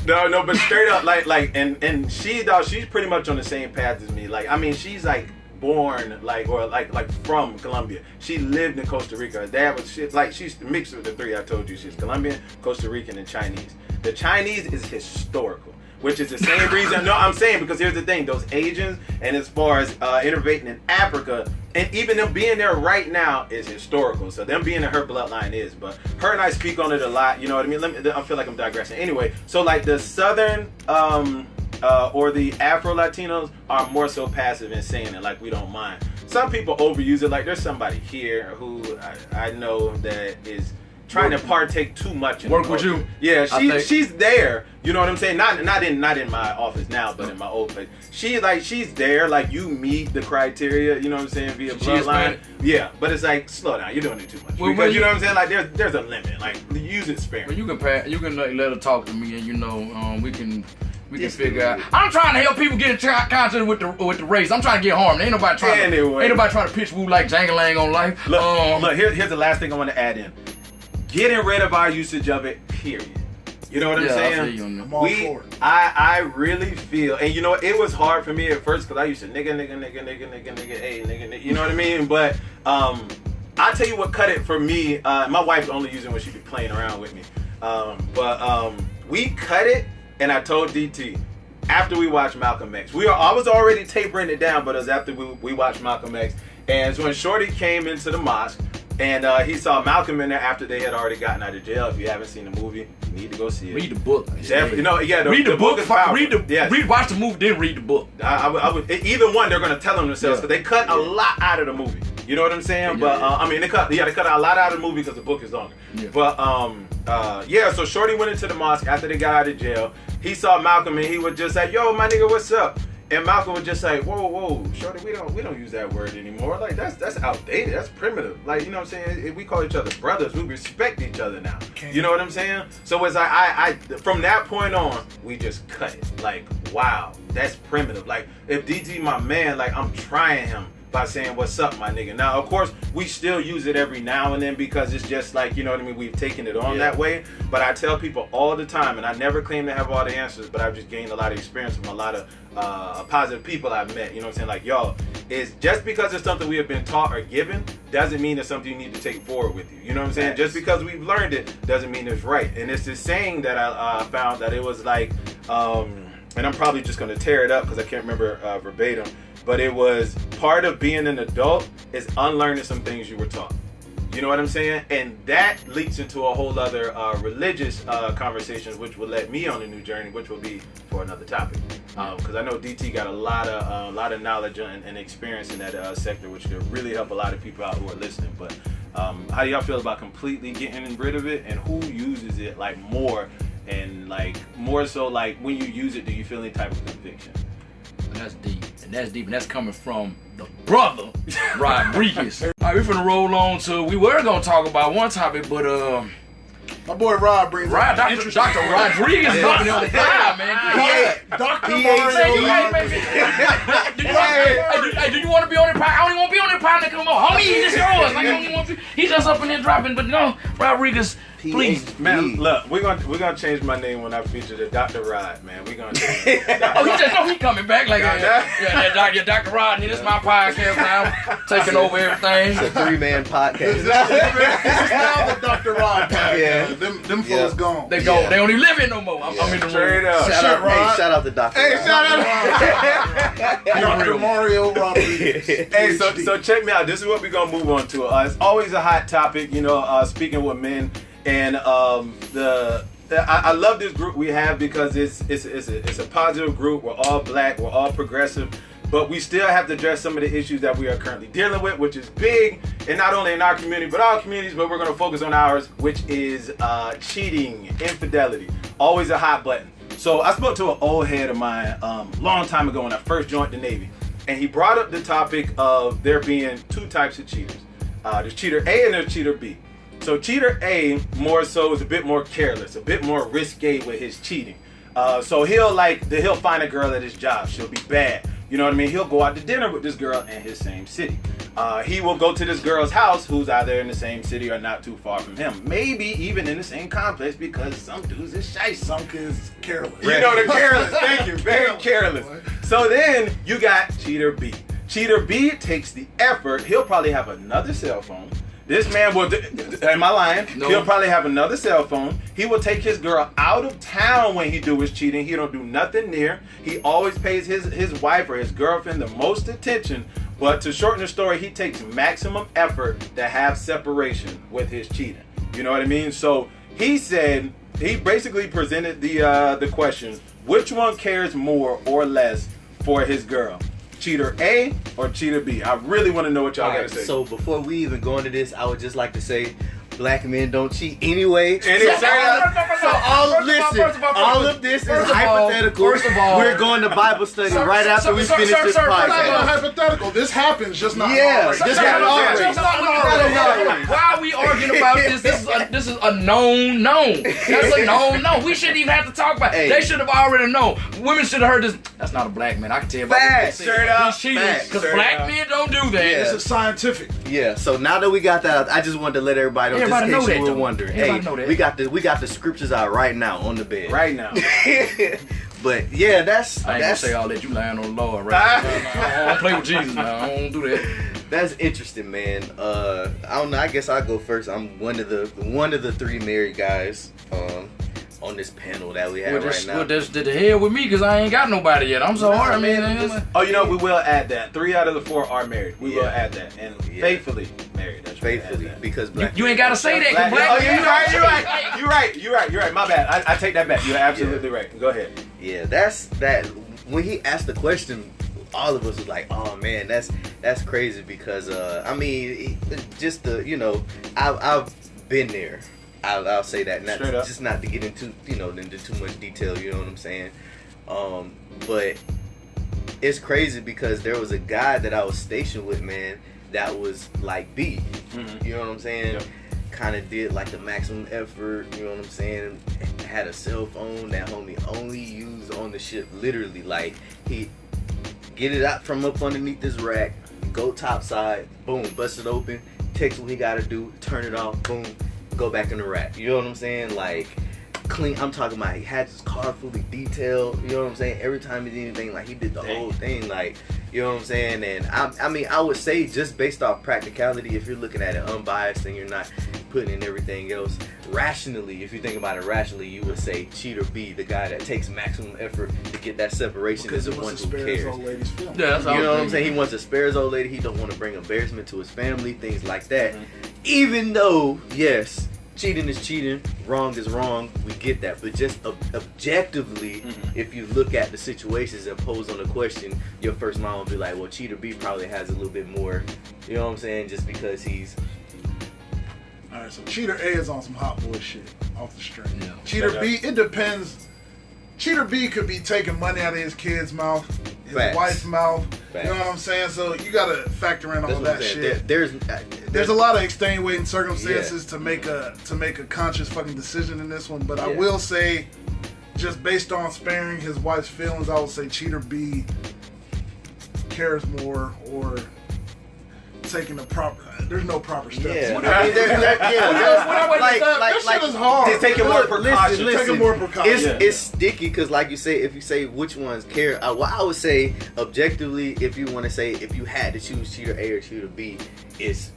No, but straight up, like, and she's pretty much on the same path as me. Like, I mean, she's like born from Colombia. She lived in Costa Rica. Her dad was she's mixed with the three I told you. She's Colombian, Costa Rican, and Chinese. The Chinese is historical, which is the same reason. No, I'm saying because here's the thing: those Asians, and as far as innovating in Africa, and even them being there right now is historical. So them being in her bloodline is. But her and I speak on it a lot. You know what I mean? I feel like I'm digressing. Anyway, so like the Southern or the Afro Latinos are more so passive in saying it, like we don't mind. Some people overuse it. Like there's somebody here who I know that is trying to partake too much in work with you. Yeah, she's there. You know what I'm saying? Not in my office now, but in my old place. She's there. Like you meet the criteria. You know what I'm saying via bloodline. Yeah, but it's like slow down. You're doing it too much. Well, because you know what I'm saying? Like there's a limit. Like use it sparingly. Well, you can let her talk to me, and you know we can figure out. I'm trying to help people get in contact with the race. I'm trying to get harmed. Ain't nobody trying to pitch woo like Jangalang on life. Look, here's the last thing I want to add in. Getting rid of our usage of it, period. You know what I'm saying? I'm all for it. I really feel, and you know, it was hard for me at first because I used to nigga, hey, nigga, you know what I mean? But I tell you what cut it for me. My wife's only using when she be playing around with me. But we cut it, and I told DT after we watched Malcolm X. I was already tapering it down, but it was after we watched Malcolm X, and so when Shorty came into the mosque. And he saw Malcolm in there after they had already gotten out of jail. If you haven't seen the movie, you need to go see it. Read the book. You know, yeah. Read the book. Is powerful. Watch the movie, then read the book. I would. Either one, they're going to tell them themselves because they cut a lot out of the movie. You know what I'm saying? But I mean, they cut a lot out of the movie because the book is longer. Yeah. But So Shorty went into the mosque after they got out of jail. He saw Malcolm and he was just like, "Yo, my nigga, what's up?" And Malcolm was just like, whoa, Shorty, we don't use that word anymore. Like that's outdated. That's primitive. Like, you know what I'm saying? We call each other brothers. We respect each other now. You know what I'm saying? So it's like I from that point on, we just cut it. Like, wow, that's primitive. Like if DT my man, like I'm trying him by saying what's up, my nigga. Now, of course, we still use it every now and then because it's just like, you know what I mean, we've taken it on that way. But I tell people all the time, and I never claim to have all the answers, but I've just gained a lot of experience from a lot of positive people I've met. You know what I'm saying? Like, y'all, is just because it's something we have been taught or given doesn't mean it's something you need to take forward with you. You know what I'm saying? Just because we've learned it doesn't mean it's right. And it's this saying that I found that it was like, and I'm probably just going to tear it up because I can't remember verbatim, but it was part of being an adult is unlearning some things you were taught. You know what I'm saying? And that leads into a whole other religious conversations, which will let me on a new journey, which will be for another topic. Because I know DT got a lot of knowledge and experience in that sector, which could really help a lot of people out who are listening. But how do y'all feel about completely getting rid of it, and who uses it like more, and like more so like when you use it, do you feel any type of conviction? That's deep, and that's coming from the brother Rodriguez. All right, we're finna roll on to. We were gonna talk about one topic, but my boy Rod brings Dr. Rodriguez is up in on the fire, man. Dr. Do you want to be on the pod? I don't even want to be on the pod. Come on, homie, it's yours. Like, I don't even want to. He's just up in there dropping, but no, Rodriguez. Please, man. Look, we're gonna change my name when I feature the Dr. Rod, man. We're gonna change it. He coming back like Dr. Rod. This is my podcast now, taking over everything. It's a 3-man podcast. This is now the Dr. Rod podcast. Yeah. Them folks gone. They go. They don't even live here no more. I'm in the room. Straight up. Shout out to Dr. Hey, Rod. shout out Dr. Mario Rodriguez. Hey, so check me out. This is what we're gonna move on to. It's always a hot topic, you know. Speaking with men. And I love this group we have because it's a positive group. We're all black, we're all progressive, but we still have to address some of the issues that we are currently dealing with, which is big, and not only in our community, but all communities, but we're going to focus on ours, which is cheating, infidelity, always a hot button. So I spoke to an old head of mine long time ago when I first joined the Navy, and he brought up the topic of there being two types of cheaters. There's cheater A and there's cheater B. So cheater A more so is a bit more careless, a bit more risque with his cheating. So he'll find a girl at his job. She'll be bad. You know what I mean? He'll go out to dinner with this girl in his same city. He will go to this girl's house who's either in the same city or not too far from him. Maybe even in the same complex because some dudes is shy. Some kids careless. You know, they're careless. Thank you. Very careless. So then you got cheater B. Cheater B takes the effort. He'll probably have another cell phone. This man will, am I lying? No. He'll probably have another cell phone. He will take his girl out of town when he do his cheating. He don't do nothing near. He always pays his wife or his girlfriend the most attention. But to shorten the story, he takes maximum effort to have separation with his cheating. You know what I mean? So he said, he basically presented the question, which one cares more or less for his girl? Cheater A or cheater B? I really want to know what y'all got to say. So before we even go into this, I would just like to say, black men don't cheat anyway. And it's all of this is hypothetical. First of all, we're going to Bible study right after we finish this It's not podcast. hypothetical. This happens, just not Yeah, already. this happens already. Why are we arguing about this? This is a known. That's a known. We shouldn't even have to talk about it. Hey. They should have already known. Women should have heard this. That's not a black man. I can tell you about Facts. this. Straight up. Because black men don't do that. This is scientific. Yeah, so now that we got that out, I just wanted to let everybody know, Everybody just in know case you that, were though. wondering. Everybody Hey, know that. we got the scriptures out right now on the bed. Right now. But yeah, that's I ain't gonna say all that. You lying on the Lord, right? I don't play with Jesus now. I don't do that. that's interesting, man. I don't know. I guess I'll go first. I'm one of the three married guys on this panel that we have right now. Well, that's the hell with me because I ain't got nobody yet. I'm sorry. I mean, Oh, you know, we will add that. 3 out of the 4 are married. We will add that. And Yeah. faithfully married. That's right. Faithfully, because black you ain't gotta say that. 'Cause black Oh, men you're right. My bad. I take that back. You're absolutely right. Go ahead. Yeah, that's that. When he asked the question, all of us was like, "Oh man, that's crazy." Because I mean, just the I've been there. I'll say that, not Straight up. just not to get into into too much detail. You know what I'm saying? But it's crazy because there was a guy that I was stationed with, man, that was like B. Mm-hmm. You know what I'm saying? Yep. Kind of did like the maximum effort. You know what I'm saying? Had a cell phone that homie only used on the ship. Literally, like he get it out from up underneath this rack, go topside, boom, bust it open, text what he gotta do, turn it off, boom, go back in the rack. You know what I'm saying? Like clean. I'm talking about he had his car fully detailed. You know what I'm saying? Every time he did anything, like he did the whole thing. Like, you know what I'm saying? And I mean, I would say just based off practicality, if you're looking at it unbiased and you're not putting in everything else, rationally, if you think about it rationally, you would say cheater B, the guy that takes maximum effort to get that separation, Because is he the one wants who to spare his cares. old lady's feelings. Yeah, that's all You know what I'm saying? He wants to spare his old lady. He don't want to bring embarrassment to his family, things like that. Even though, yes, cheating is cheating, wrong is wrong, we get that. But just objectively, if you look at the situations and pose on the question, your first mind will be like, well, cheater B probably has a little bit more, you know what I'm saying, just because he's... Alright, so cheater A is on some hot boy shit off the string. Yeah. Cheater B, it depends. Cheater B could be taking money out of his kid's mouth, his Facts. wife's mouth. Facts. You know what I'm saying? So you gotta factor in all That's what I'm that saying. shit. There's There's a lot of extenuating circumstances to make a conscious fucking decision in this one, but I Yeah. will say, just based on sparing his wife's feelings, I would say cheater B cares more, or taking the proper. There's no proper steps. Yeah, What I mean, that shit is hard. Just taking more precautions. Taking more precautions. It's sticky because, like you say, if you say which ones care, well, I would say objectively, if you want to say if you had to choose cheater A or cheater B, it's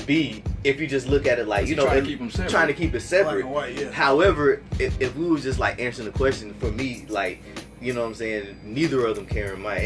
B. If you just look at it like Trying to keep 'em separate. trying to keep it separate. Black and white, yeah. However, if we was just like answering the question for me, like. You know what I'm saying? Neither of them care in my No,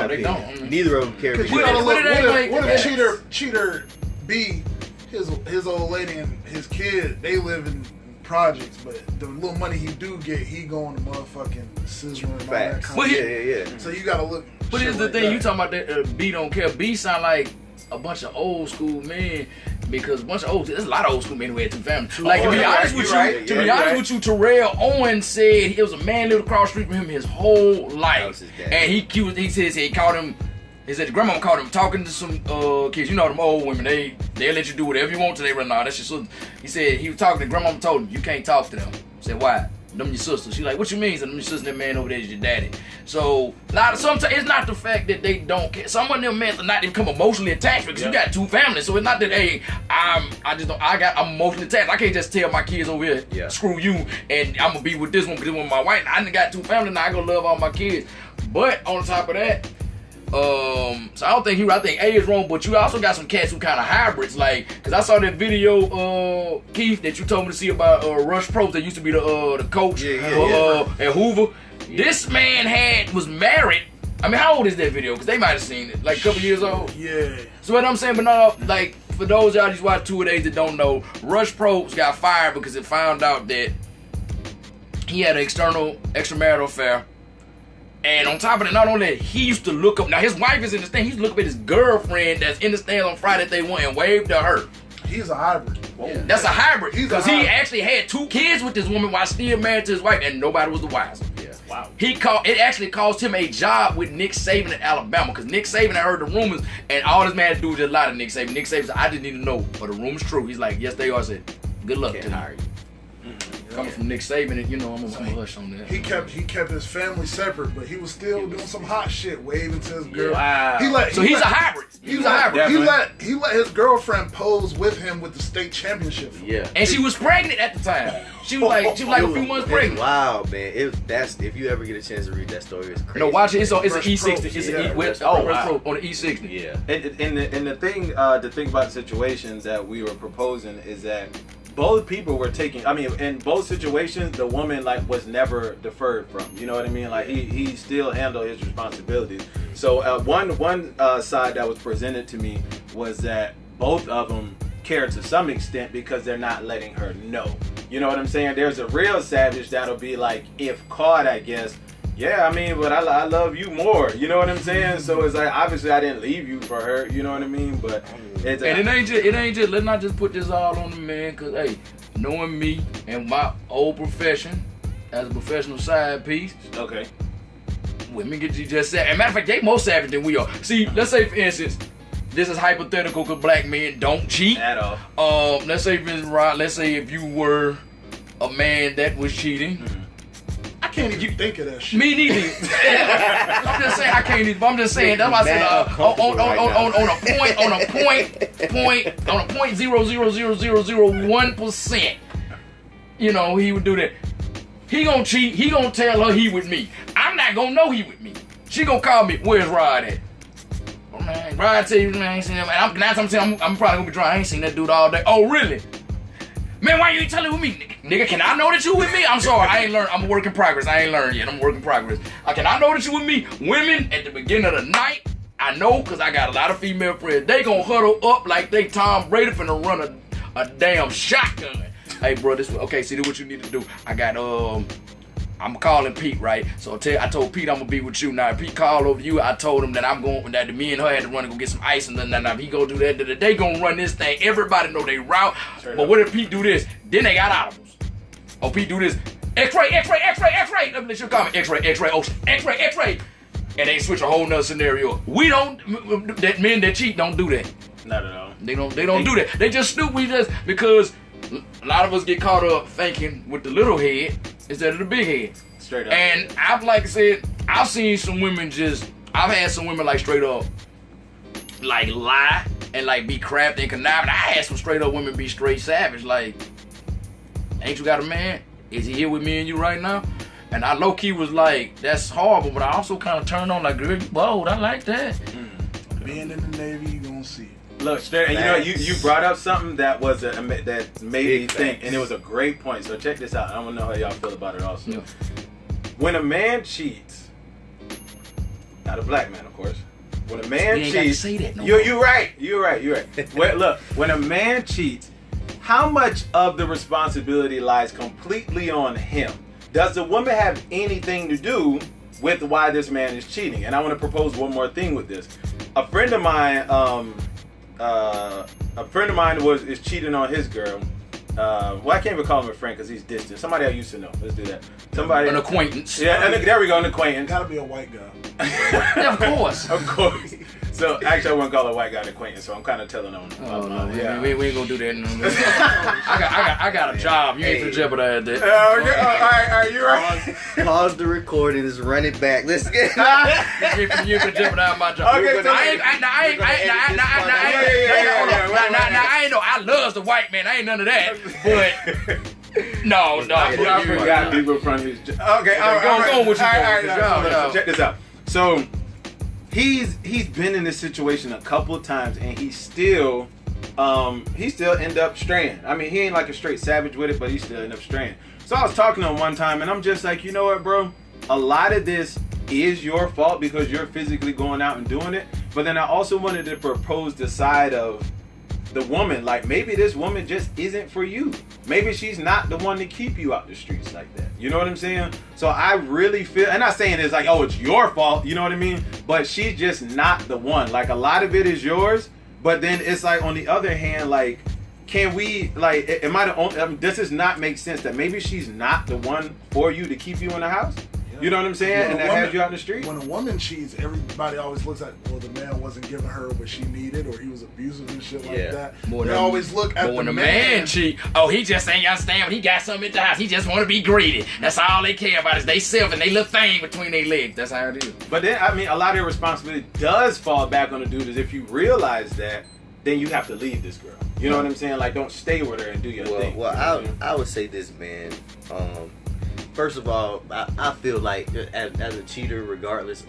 they opinion. don't. Neither of them care. Because you because- gotta look. What it What ain't if cheater B, his old lady and his kid, they live in projects, but the little money he do get, he going to motherfucking sizzler and all that Facts. kind Well, of Yeah, shit. yeah, yeah. So you gotta look. But here's shit the like thing, that. you talking about that B don't care. B sound like a bunch of old school men, because there's a lot of old school men who had two families. Like to be honest with you, to be honest with you, Terrell Owens said it was a man lived across the street from him his whole That life, was his dad. and he says he caught him. He said the grandma caught him talking to some kids. You know them old women. They'll let you do whatever you want till they run out. That's your sister. He said he was talking to grandma. Told him you can't talk to them. I said why? Them your sisters. She's like, what you mean? He said, them your sisters. That man over there is your daddy. So sometimes it's not the fact that they don't care. Some of them men are not become emotionally attached because you got two families. So it's not that I'm emotionally attached. I can't just tell my kids over here, screw you, and I'm gonna be with this one because this one my wife. I done got two families now. I gonna love all my kids. But on top of that, So I don't think I think A is wrong, but you also got some cats who kind of hybrids, like, cause I saw that video, Keef, that you told me to see about Rush Probst that used to be the coach at Hoover. This man was married. I mean, how old is that video? Cause they might have seen it, like a couple years old. Yeah. So what I'm saying, but no, like for those y'all just watch 2 days that don't know, Rush Probst got fired because it found out that he had an extramarital affair. And on top of that, not only that, he used to look up. Now his wife is in the stand. He used to look up at his girlfriend that's in the stand on Friday that they won and wave to her. He's a hybrid. Yeah. That's a hybrid. Because he actually had 2 kids with this woman while still married to his wife, and nobody was the wiser. Yeah. Wow. It actually cost him a job with Nick Saban at Alabama, because Nick Saban had heard the rumors, and all this man had to do was just lie to Nick Saban. Nick Saban said, I didn't even know, but the rumor's true. He's like, yes, they are. I said, good luck to you. Coming from Nick Saban, and I'm gonna hush on that. He kept his family separate, but he was still doing some hot shit, waving to his girl. Wow. He's a hybrid. He's a hybrid. He let his girlfriend pose with him with the state championship. Yeah. And she was pregnant at the time. She was like a few months pregnant. Wow, man. If you ever get a chance to read that story, it's crazy. No, watch it. It's an E60. Probst. It's Yeah, on the E60. Yeah. And the thing to think about the situations that we were proposing is that both people were taking. I mean, in both situations, the woman was never deferred from. You know what I mean? Like he still handled his responsibilities. So one side that was presented to me was that both of them care to some extent because they're not letting her know. You know what I'm saying? There's a real savage that'll be like, if caught, I guess. Yeah, I mean, but I love you more. You know what I'm saying? So it's like, obviously I didn't leave you for her. You know what I mean? But it ain't just. Let's not just put this all on the man, cause hey, knowing me and my old profession as a professional side piece. Okay. Women get you just savage. As a matter of fact, they more savage than we are. See, let's say for instance, this is hypothetical because black men don't cheat at all. Let's say if you were a man that was cheating. Mm-hmm. I can't even think of that shit. Me neither. I'm just saying I can't even. I'm just saying that's why I said on a point 0.00001%. You know, he would do that. He gonna cheat. He gonna tell her he with me. I'm not gonna know he with me. She gonna call me. Where's Rod at? Oh man, Rod tell you man, I ain't seen him. And I'm probably gonna be drunk. I ain't seen that dude all day. Oh really? Man, why you ain't telling with me? Nigga, can I know that you with me? I'm sorry, I ain't learned. I'm a work in progress. I ain't learned yet. I'm a work in progress. Can I know that you with me? Women, at the beginning of the night, I know because I got a lot of female friends. They gonna huddle up like they Tom Brady finna run a damn shotgun. Hey, bro, this what you need to do. I got, I'm calling Pete, right? So I told Pete I'm gonna be with you. Now, if Pete called over you, I told him that that me and her had to run and go get some ice, and then if he go do that, they gonna run this thing. Everybody know they route. But what if Pete do this? Then they got audibles. Oh, Pete do this. X-ray. Let me let you call me X-ray. Oh, X-ray. And they switch a whole nother scenario. We don't. That men that cheat don't do that. Not at all. They don't do that. They just snoop. Because a lot of us get caught up thinking with the little head instead of the big head. Straight up. And I've seen some women I've had some women straight up lie and be crafty and conniving. I had some straight up women be straight savage. Ain't you got a man? Is he here with me and you right now? And I low key was like, that's horrible, but I also kind of turned on girl, you bold. I like that. Being in the Navy, you gonna see it. Look, straight, and you brought up something that was that made me think, and it was a great point. So check this out. I want to know how y'all feel about it also. Yeah. When a man cheats, not a black man, of course. When a man cheats, you're right. Well, look, when a man cheats, how much of the responsibility lies completely on him? Does the woman have anything to do with why this man is cheating? And I want to propose one more thing with this. A friend of mine is cheating on his girl. Well, I can't even call him a friend because he's distant. Somebody I used to know. Let's do that. An acquaintance. Yeah, there we go, an acquaintance. Gotta be a white guy. Yeah, of course. Of course. So actually, I wouldn't call a white guy an acquaintance. So I'm kind of telling them. Yeah, we ain't gonna do that. No. I got a job. You ain't finna jeopardize that. All right, you right. Pause the recording. Just run it back. Let's get. You ain't finna jeopardize my job. Okay, so I ain't know. I love the white man. I ain't none of that. But no. I forgot people from his job. Okay, go with your job. Check this out. So he's been in this situation a couple of times, and he still end up straying. I mean, he ain't like a straight savage with it, but he still end up straying. So I was talking to him one time, and I'm just like, you know what, bro? A lot of this is your fault because you're physically going out and doing it. But then I also wanted to propose the side of the woman. Like, maybe this woman just isn't for you. Maybe she's not the one to keep you out the streets like that. You know what I'm saying? So I really feel, and not saying it's like, oh, it's your fault. You know what I mean? But she's just not the one. Like, a lot of it is yours. But then it's like, on the other hand, like, can we, like, am I the only, does this not make sense that maybe she's not the one for you to keep you in the house? You know what I'm saying? And that has you out in the street? When a woman cheats, everybody always looks at, well, the man wasn't giving her what she needed, or he was abusive and shit like that. They always look at when the man cheat. Oh, he just ain't understand. He got something at the house. He just want to be greedy. That's all they care about is they self and they little thing between their legs. That's how it is. But then, I mean, a lot of your responsibility does fall back on the dude. Is if you realize that, then you have to leave this girl. You know what I'm saying? Like, don't stay with her and do your thing. Well, I would say this, man. First of all, I feel like as a cheater, regardless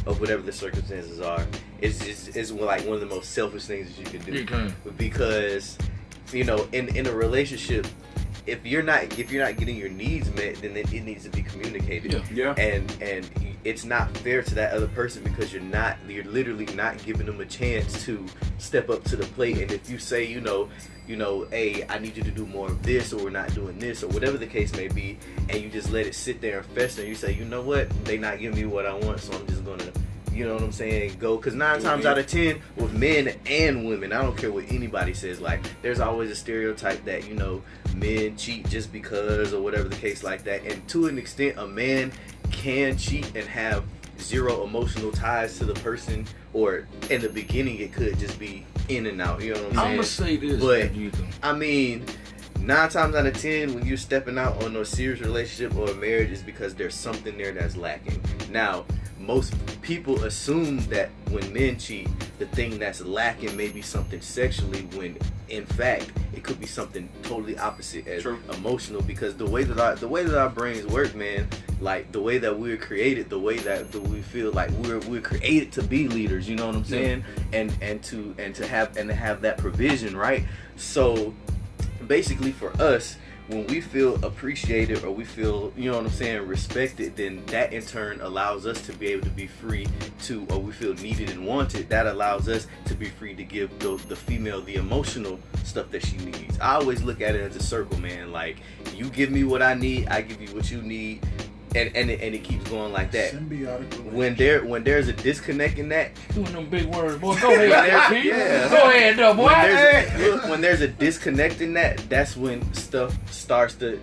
of whatever the circumstances are, it's like one of the most selfish things that you can do. Because, you know, in a relationship, if you're not getting your needs met, then it needs to be communicated. Yeah. And it's not fair to that other person because you're literally not giving them a chance to step up to the plate. And if you say, you know, hey, I need you to do more of this, or we're not doing this, or whatever the case may be, and you just let it sit there and fester, and you say, you know what, they not giving me what I want, so I'm just gonna, you know what I'm saying, go. Because 9 times out of 10, with men and women, I don't care what anybody says, like, there's always a stereotype that, you know, men cheat just because, or whatever the case like that. And to an extent, a man can cheat and have zero emotional ties to the person, or in the beginning it could just be in and out, you know what I'm saying? I'm gonna say this, but I mean, 9 times out of 10, when you're stepping out on a serious relationship or a marriage, is because there's something there that's lacking. Now, most people assume that when men cheat, the thing that's lacking may be something sexually, when in fact it could be something totally opposite, as emotional. Because the way that our brains work, man, like the way that we're created, the way that we feel like we're created to be leaders. You know what I'm saying? And to have that provision, right? So basically, for us, when we feel appreciated, or we feel, you know what I'm saying, respected, then that in turn allows us to be able to be free to, or we feel needed and wanted, that allows us to be free to give the female the emotional stuff that she needs. I always look at it as a circle, man. Like, you give me what I need, I give you what you need. And it keeps going like that. Symbiotic. When there's a disconnect in that, doing them big words, boy. Go ahead, Keef. Go ahead, though, boy. When there's a disconnect in that, that's when stuff starts to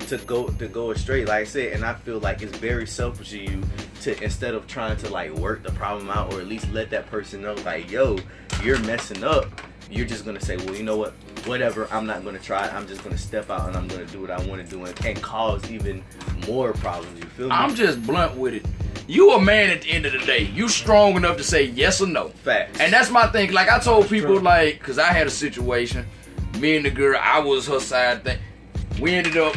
go astray. Like I said, and I feel like it's very selfish of you to, instead of trying to like work the problem out, or at least let that person know, like, yo, you're messing up. You're just gonna say, well, you know what? Whatever, I'm not gonna try it. I'm just gonna step out and I'm gonna do what I want to do, and cause even more problems. You feel me? I'm just blunt with it. You a man at the end of the day. You strong enough to say yes or no. Facts. And that's my thing. Like, I told people, like, cause I had a situation, me and the girl, I was her side thing. We ended up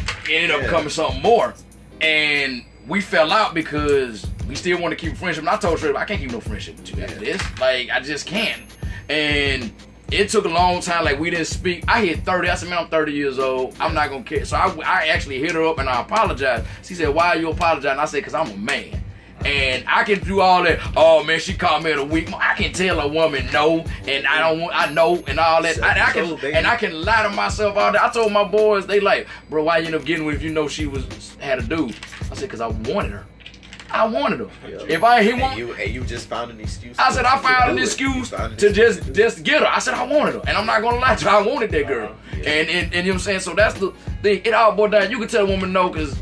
coming something more, and we fell out because we still want to keep a friendship. And I told her, I can't keep no friendship with you after this. Like, I just can't. And it took a long time. Like, we didn't speak. I hit 30. I said, man, I'm 30 years old. I'm not going to care. So I actually hit her up and I apologized. She said, why are you apologizing? I said, because I'm a man. And I can do all that. Oh, man, she called me at a week. I can tell a woman no, and I know, and all that. I can lie to myself all day. I told my boys, they like, bro, why you end up getting with if you know she had a dude? I said, because I wanted her. I wanted her. If I hit one, you just found an excuse. I said I found an excuse to just get her. I said I wanted her, and I'm not gonna lie to you. I wanted that girl, and you know what I'm saying. So that's the thing. It all boiled down. You can tell a woman no, cause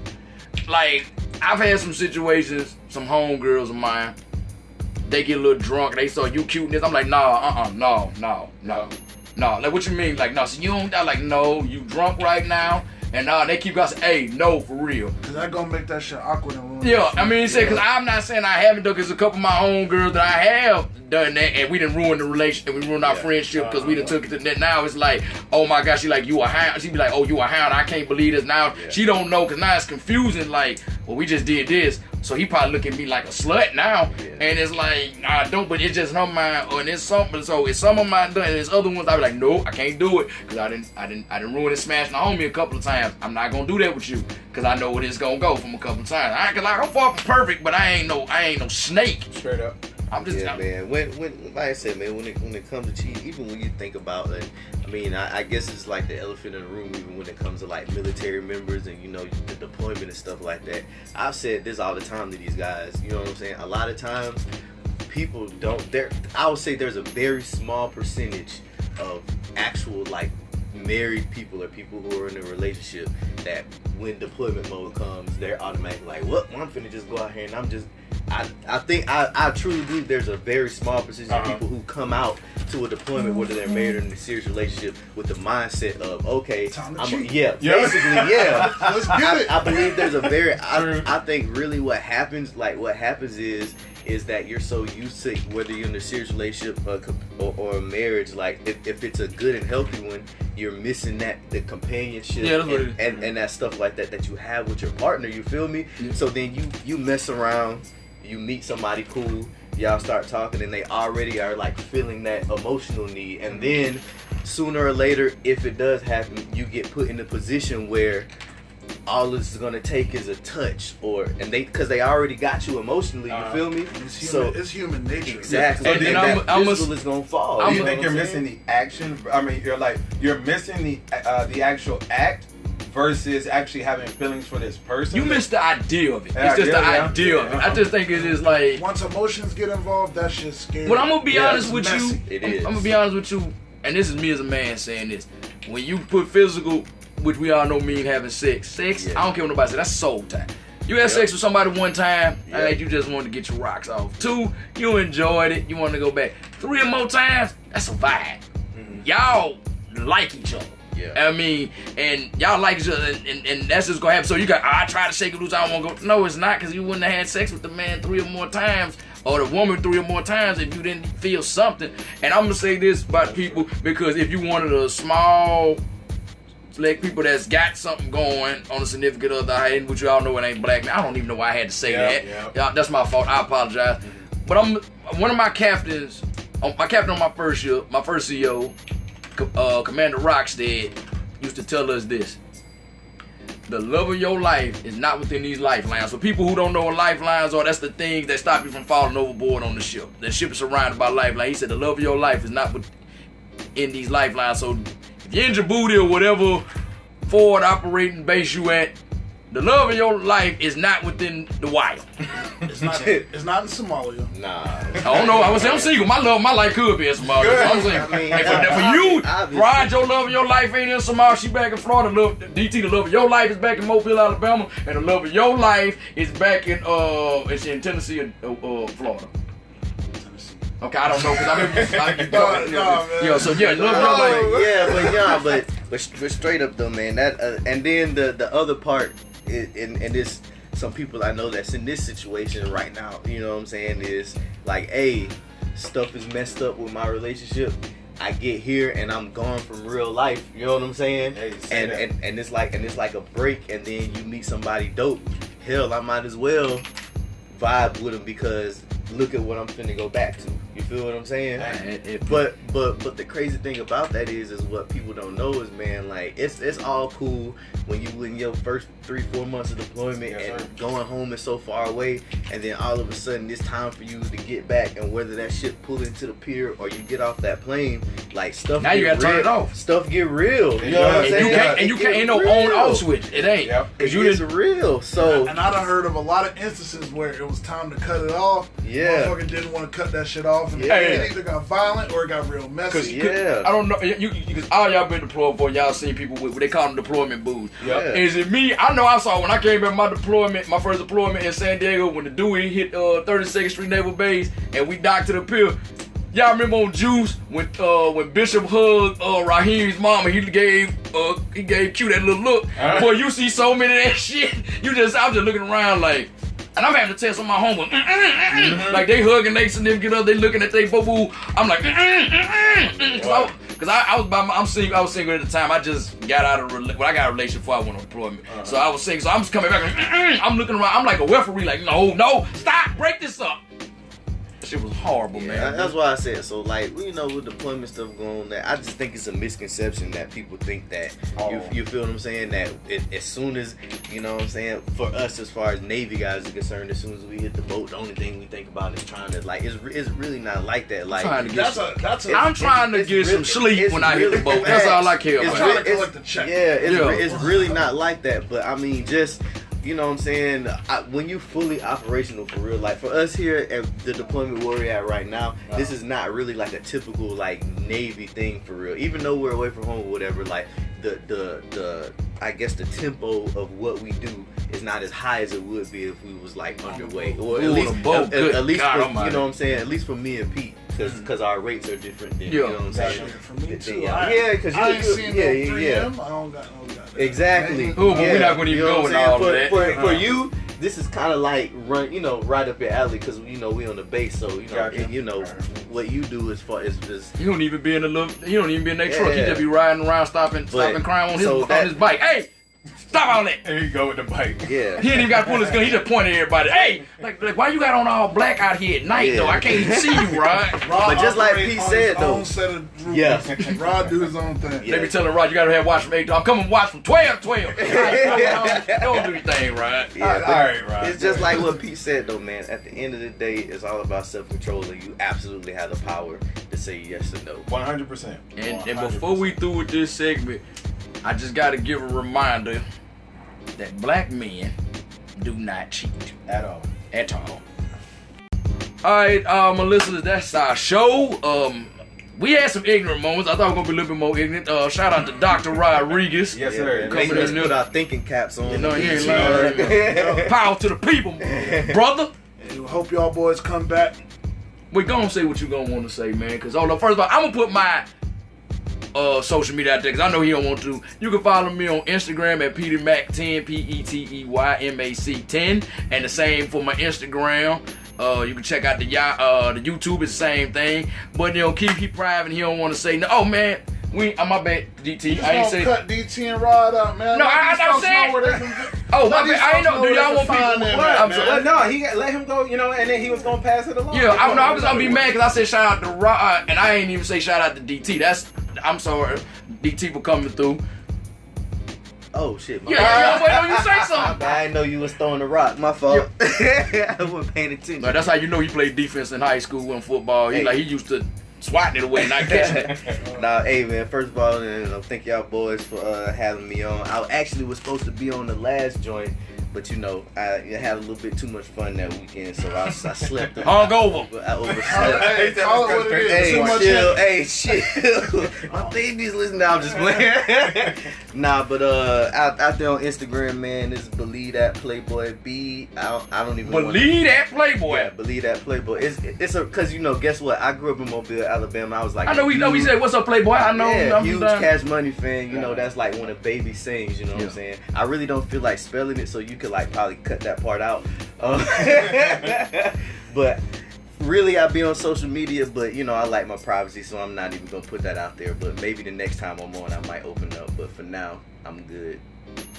like I've had some situations. Some homegirls of mine, they get a little drunk. They saw you cute and this. I'm like, nah, no. Like, what you mean? Like, no, so you don't. I'm like, no, you drunk right now. And they keep going, hey, no, for real. Cause that gonna make that shit awkward and ruin. Yeah, I mean, cause I'm not saying I haven't done, cause a couple of my homegirls that I have done that, and we didn't ruin the relationship, we ruined our friendship, cause we done took it to that. Now it's like, oh my gosh, she like, you a hound. She be like, oh, you a hound. I can't believe this. Now she don't know, cause now it's confusing. Like, well, we just did this. So he probably look at me like a slut now. Yeah. And it's like, nah, I don't, but it's just her mind, or it's something. So it's some of mine done, and there's other ones I be like, no, I can't do it. Cause I didn't ruin and smash my homie a couple of times. I'm not gonna do that with you. Cause I know where it's gonna go from a couple of times. I'm far from perfect, but I ain't no snake. Straight up. I'm just man. When like I said, man, when it comes to cheating, even when you think about it, I mean, I guess it's like the elephant in the room. Even when it comes to like military members and the deployment and stuff like that. I've said this all the time to these guys. You know what I'm saying? A lot of times, people don't. I would say there's a very small percentage of actual like married people or people who are in a relationship that when deployment mode comes, they're automatically like, well, I'm finna just go out here and I'm just. I truly believe there's a very small percentage of people who come out to a deployment, whether they're married or in a serious relationship, with the mindset of, okay, basically, yeah. Let's get it. I believe there's a very, I think really what happens is that you're so used to, whether you're in a serious relationship or a marriage, like if it's a good and healthy one, you're missing the companionship and that stuff like that you have with your partner, you feel me? Yeah. So then you mess around, you meet somebody cool, y'all start talking, and they already are like feeling that emotional need, and then sooner or later, if it does happen, you get put in a position where all it's gonna take is a touch, because they already got you emotionally. You feel me? It's human nature. Exactly. So and that physical is gonna fall. Do you think you're missing the action? I mean, you're missing the actual act versus actually having feelings for this person. You missed the idea of it. It's just the idea of it. I just think it is like once emotions get involved, that's just scary. Well, I'm gonna be honest with messy. you. I'm gonna be honest with you, and this is me as a man saying this. When you put physical, which we all know mean having sex. I don't care what nobody says. That's soul time. You had sex with somebody one time, and you just wanted to get your rocks off. 2, you enjoyed it. You want to go back. 3 or more times, that's a vibe. Mm-hmm. Y'all like each other. Yeah. I mean, and y'all like each other, and that's just gonna happen. So you got, I try to shake it loose, I don't wanna go. No, it's not, because you wouldn't have had sex with the man 3 or more times, or the woman 3 or more times if you didn't feel something. And I'm gonna say this about people, because if you wanted a small, select people that's got something going on a significant other, which you all know it ain't black man. I don't even know why I had to say that. Yeah. That's my fault. I apologize. But I'm one of my captains. My captain on my first year, my first CEO. Commander Rockstead used to tell us this: the love of your life is not within these lifelines. For people who don't know what lifelines are, that's the things that stop you from falling overboard on the ship. The ship is surrounded by lifelines. He said the love of your life is not in these lifelines. So if you're in Djibouti or whatever forward operating base you at, the love of your life is not within the wire. It's not in Somalia. Nah. I don't know. I would say I'm single. My life could be in Somalia. So I'm saying, for you, Rod, your love of your life ain't in Somalia. She back in Florida. DT, the love of your life is back in Mobile, Alabama, and the love of your life is back in it's in Tennessee or Florida. Okay, I don't know, because so yeah, love your life. But straight up though, man. That and then the other part, and this, some people I know that's in this situation right now, you know what I'm saying, is like, hey, stuff is messed up with my relationship. I get here and I'm gone from real life. You know what I'm saying? Hey, and it's like a break, and then you meet somebody dope. Hell, I might as well vibe with them, because look at what I'm finna go back to. You feel what I'm saying? But the crazy thing about that is what people don't know is, man, like it's all cool when you in your first 3-4 months of deployment and going home is so far away, and then all of a sudden it's time for you to get back, and whether that shit pull into the pier or you get off that plane, like stuff now you gotta turn it off. Stuff get real. You know what I'm saying? You can't ain't no on off switch. It ain't. Cause it's real. So and I done heard of a lot of instances where it was time to cut it off. Yeah. Motherfucker didn't want to cut that shit off, and it either got violent or it got real messy. I don't know. Because all y'all been deployed for, y'all seen people with what they call them deployment booze. Is it me? I know I saw when I came back my first deployment in San Diego, when the Dewey hit 32nd Street Naval Base and we docked to the pier. Y'all remember on Juice when Bishop hugged Raheem's mama, he gave Q that little look. Boy, you see so many of that shit. I'm just looking around like, and I'm having to tell some of my homies, like they hugging their significant other, they looking at their boo-boo. I'm like, Cause I'm single. I was single at the time. I just got out of I got a relationship before I went on deployment. So I was single. So I'm just coming back. I'm looking around. I'm like a referee. Like no, stop, break this up. Shit was horrible, man. That's why I said so. Like, you know, with deployment stuff going on, I just think it's a misconception that people think that you feel what I'm saying, that as soon as, you know what I'm saying, for us as far as Navy guys are concerned, as soon as we hit the boat, the only thing we think about is trying to, like, it's really not like that. Like, I'm trying to get some sleep when I hit the boat. That's all I care about. Trying to collect the check. It's really not like that. But I mean, just, you know what I'm saying, when you fully operational for real, like for us here at the deployment where we're at right now, this is not really like a typical like Navy thing for real. Even though we're away from home or whatever, like the I guess the tempo of what we do is not as high as it would be if we was like underway, or at least for, you know what I'm saying, at least for me and Pete, because our rates are different than, you know what I'm saying. For me too. Because I ain't seen no 3M. I don't got no goddamn. Exactly. But we're not gonna even go with all of that. For you, this is kind of like right up your alley, because we on the base, so you know what you do as far as you don't even be in the you don't even be in that truck. You just be riding around, stopping crime on his bike. Hey, stop all that. There you go with the bike. Yeah. He ain't even got to pull his gun. He just pointed at everybody. Hey, like why you got on all black out here at night though? I can't even see you, right? But just like Pete said though. Rod do his own thing. They be telling Rod, you gotta have watch from 8. I'm coming watch from 12 to 12. Don't do your thing, right? Yeah, all right, Rod. It's just like what Pete said though, man. At the end of the day, it's all about self-control, and you absolutely have the power to say yes or no. 100%. And before we through with this segment, I just gotta give a reminder that black men do not cheat At all. Alright, my listeners, that's our show. We had some ignorant moments. I thought we were gonna be a little bit more ignorant. Shout out to Dr. Rodriguez. Yes, sir. Coming in put our thinking caps on. You know, he ain't lying. Power to the people, brother. Hope y'all boys come back. We gonna say what you gonna want to say, man. Cause hold on, first of all, I'm gonna put my social media out there, because I know he don't want to. You can follow me on Instagram at PeteyMac10, PeteyMac10, and the same for my Instagram. You can check out the YouTube, it's the same thing. But Keef, he private, he don't want to say no. Oh man, my bad, DT. I ain't say cut DT and Rod out, man. No, I said. Oh my bad, I ain't know. Do y'all want people? No, he let him go, and then he was gonna pass it along. Yeah, I was gonna be mad because I said shout out to Rod, and I ain't even say shout out to DT. I'm sorry, DT for coming through. Oh shit! Yeah, wait on you say something. I didn't know you was throwing the rock. My fault. I wasn't paying attention. But that's how you know he played defense in high school and football. He used to swatting it away, not catching it. Nah, hey man. First of all, thank y'all boys for having me on. I actually was supposed to be on the last joint, but I had a little bit too much fun that weekend, so I slept. Hungover. I overslept. Hey, call it what it is. Hey, Too much chill. Hey, shit. My baby's listening. I'm just playing. Nah, but out there on Instagram, man, it's Believe That Playboy. I don't even Believe That Playboy. Yeah, Believe That Playboy. It's because guess what? I grew up in Mobile, Alabama. I was like, I know we said what's up, Playboy. I know. Yeah, I'm huge Cash Money fan. That's like when a baby sings. You know what I'm saying? I really don't feel like spelling it, so you could like probably cut that part out. But really, I be on social media, but I like my privacy, so I'm not even gonna put that out there. But maybe the next time I'm on, I might open up. But for now, I'm good.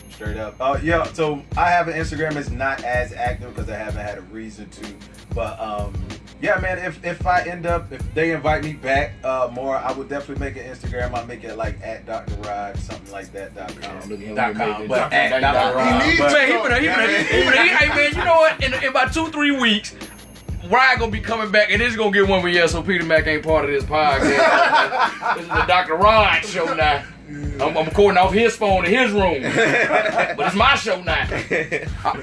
Straight up. Yeah. So I have an Instagram. It's not as active because I haven't had a reason to. But yeah, man. If they invite me back more, I would definitely make an Instagram. I'll make it like at Dr. Rod, something like that. .com. But at Dr. Rod. Hey man, you know what? In about 2-3 weeks, Ryan gonna be coming back, and this is gonna get one for so Petey Mac ain't part of this podcast. This is the Dr. Rod show now. I'm recording off his phone in his room, but it's my show now.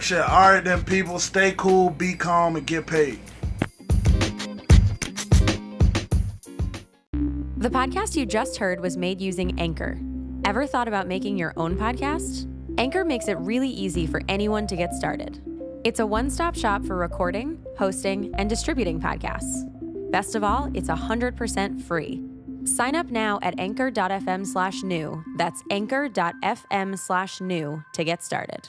Shit, all right then, people, stay cool, be calm, and get paid. The podcast you just heard was made using Anchor. Ever thought about making your own podcast? Anchor makes it really easy for anyone to get started. It's a one-stop shop for recording, hosting, and distributing podcasts. Best of all, it's 100% free. Sign up now at anchor.fm/new. That's anchor.fm/new to get started.